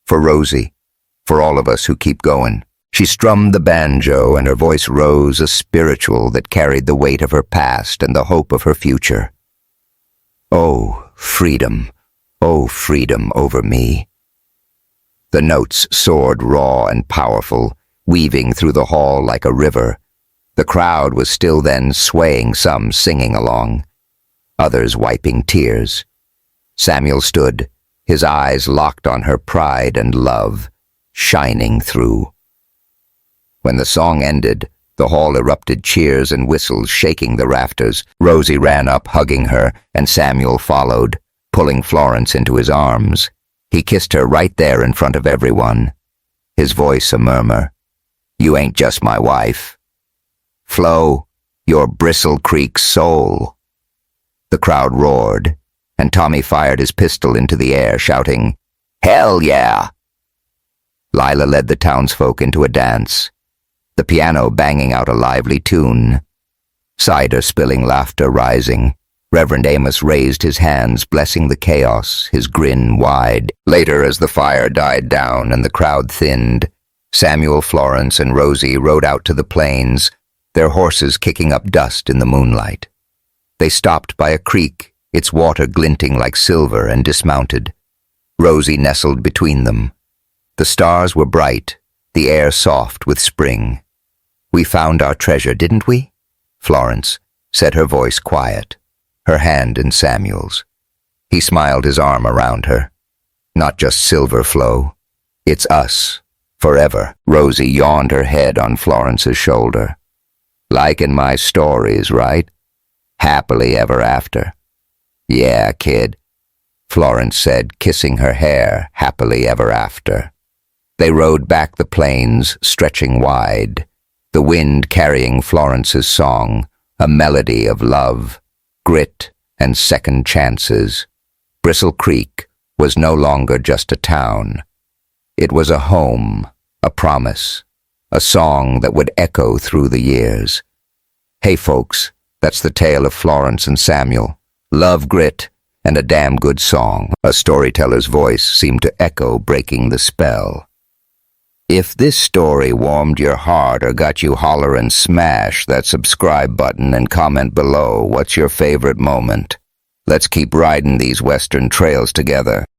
"For Rosie, for all of us who keep going." She strummed the banjo, and her voice rose, a spiritual that carried the weight of her past and the hope of her future. Oh, freedom over me." The notes soared raw and powerful, weaving through the hall like a river. The crowd was still then swaying, some singing along, others wiping tears. Samuel stood, his eyes locked on her pride and love, shining through. When the song ended, The hall erupted cheers and whistles, shaking the rafters. Rosie ran up, hugging her, and Samuel followed, pulling Florence into his arms. He kissed her right there in front of everyone, his voice a murmur. "You ain't just my wife. Flo, you're Bristle Creek's soul." The crowd roared, and Tommy fired his pistol into the air, shouting, "Hell yeah!" Lila led the townsfolk into a dance, the piano banging out a lively tune. Cider spilling, laughter rising. Reverend Amos raised his hands, blessing the chaos, his grin wide. Later, as the fire died down and the crowd thinned, Samuel, Florence, and Rosie rode out to the plains, their horses kicking up dust in the moonlight. They stopped by a creek, its water glinting like silver, and dismounted. Rosie nestled between them. The stars were bright, the air soft with spring. "We found our treasure, didn't we?" Florence said, her voice quiet, her hand in Samuel's. He smiled, his arm around her. "Not just silver, Flo. It's us, forever." Rosie yawned, her head on Florence's shoulder. "Like in my stories, right? Happily ever after." "Yeah, kid," Florence said, kissing her hair, happily ever after. They rode back the plains, stretching wide, the wind carrying Florence's song, a melody of love, grit, and second chances. Bristle Creek was no longer just a town. It was a home, a promise, a song that would echo through the years. Hey folks, that's the tale of Florence and Samuel. Love, grit, and a damn good song. A storyteller's voice seemed to echo, breaking the spell. If this story warmed your heart or got you hollerin', smash that subscribe button and comment below what's your favorite moment. Let's keep riding these western trails together.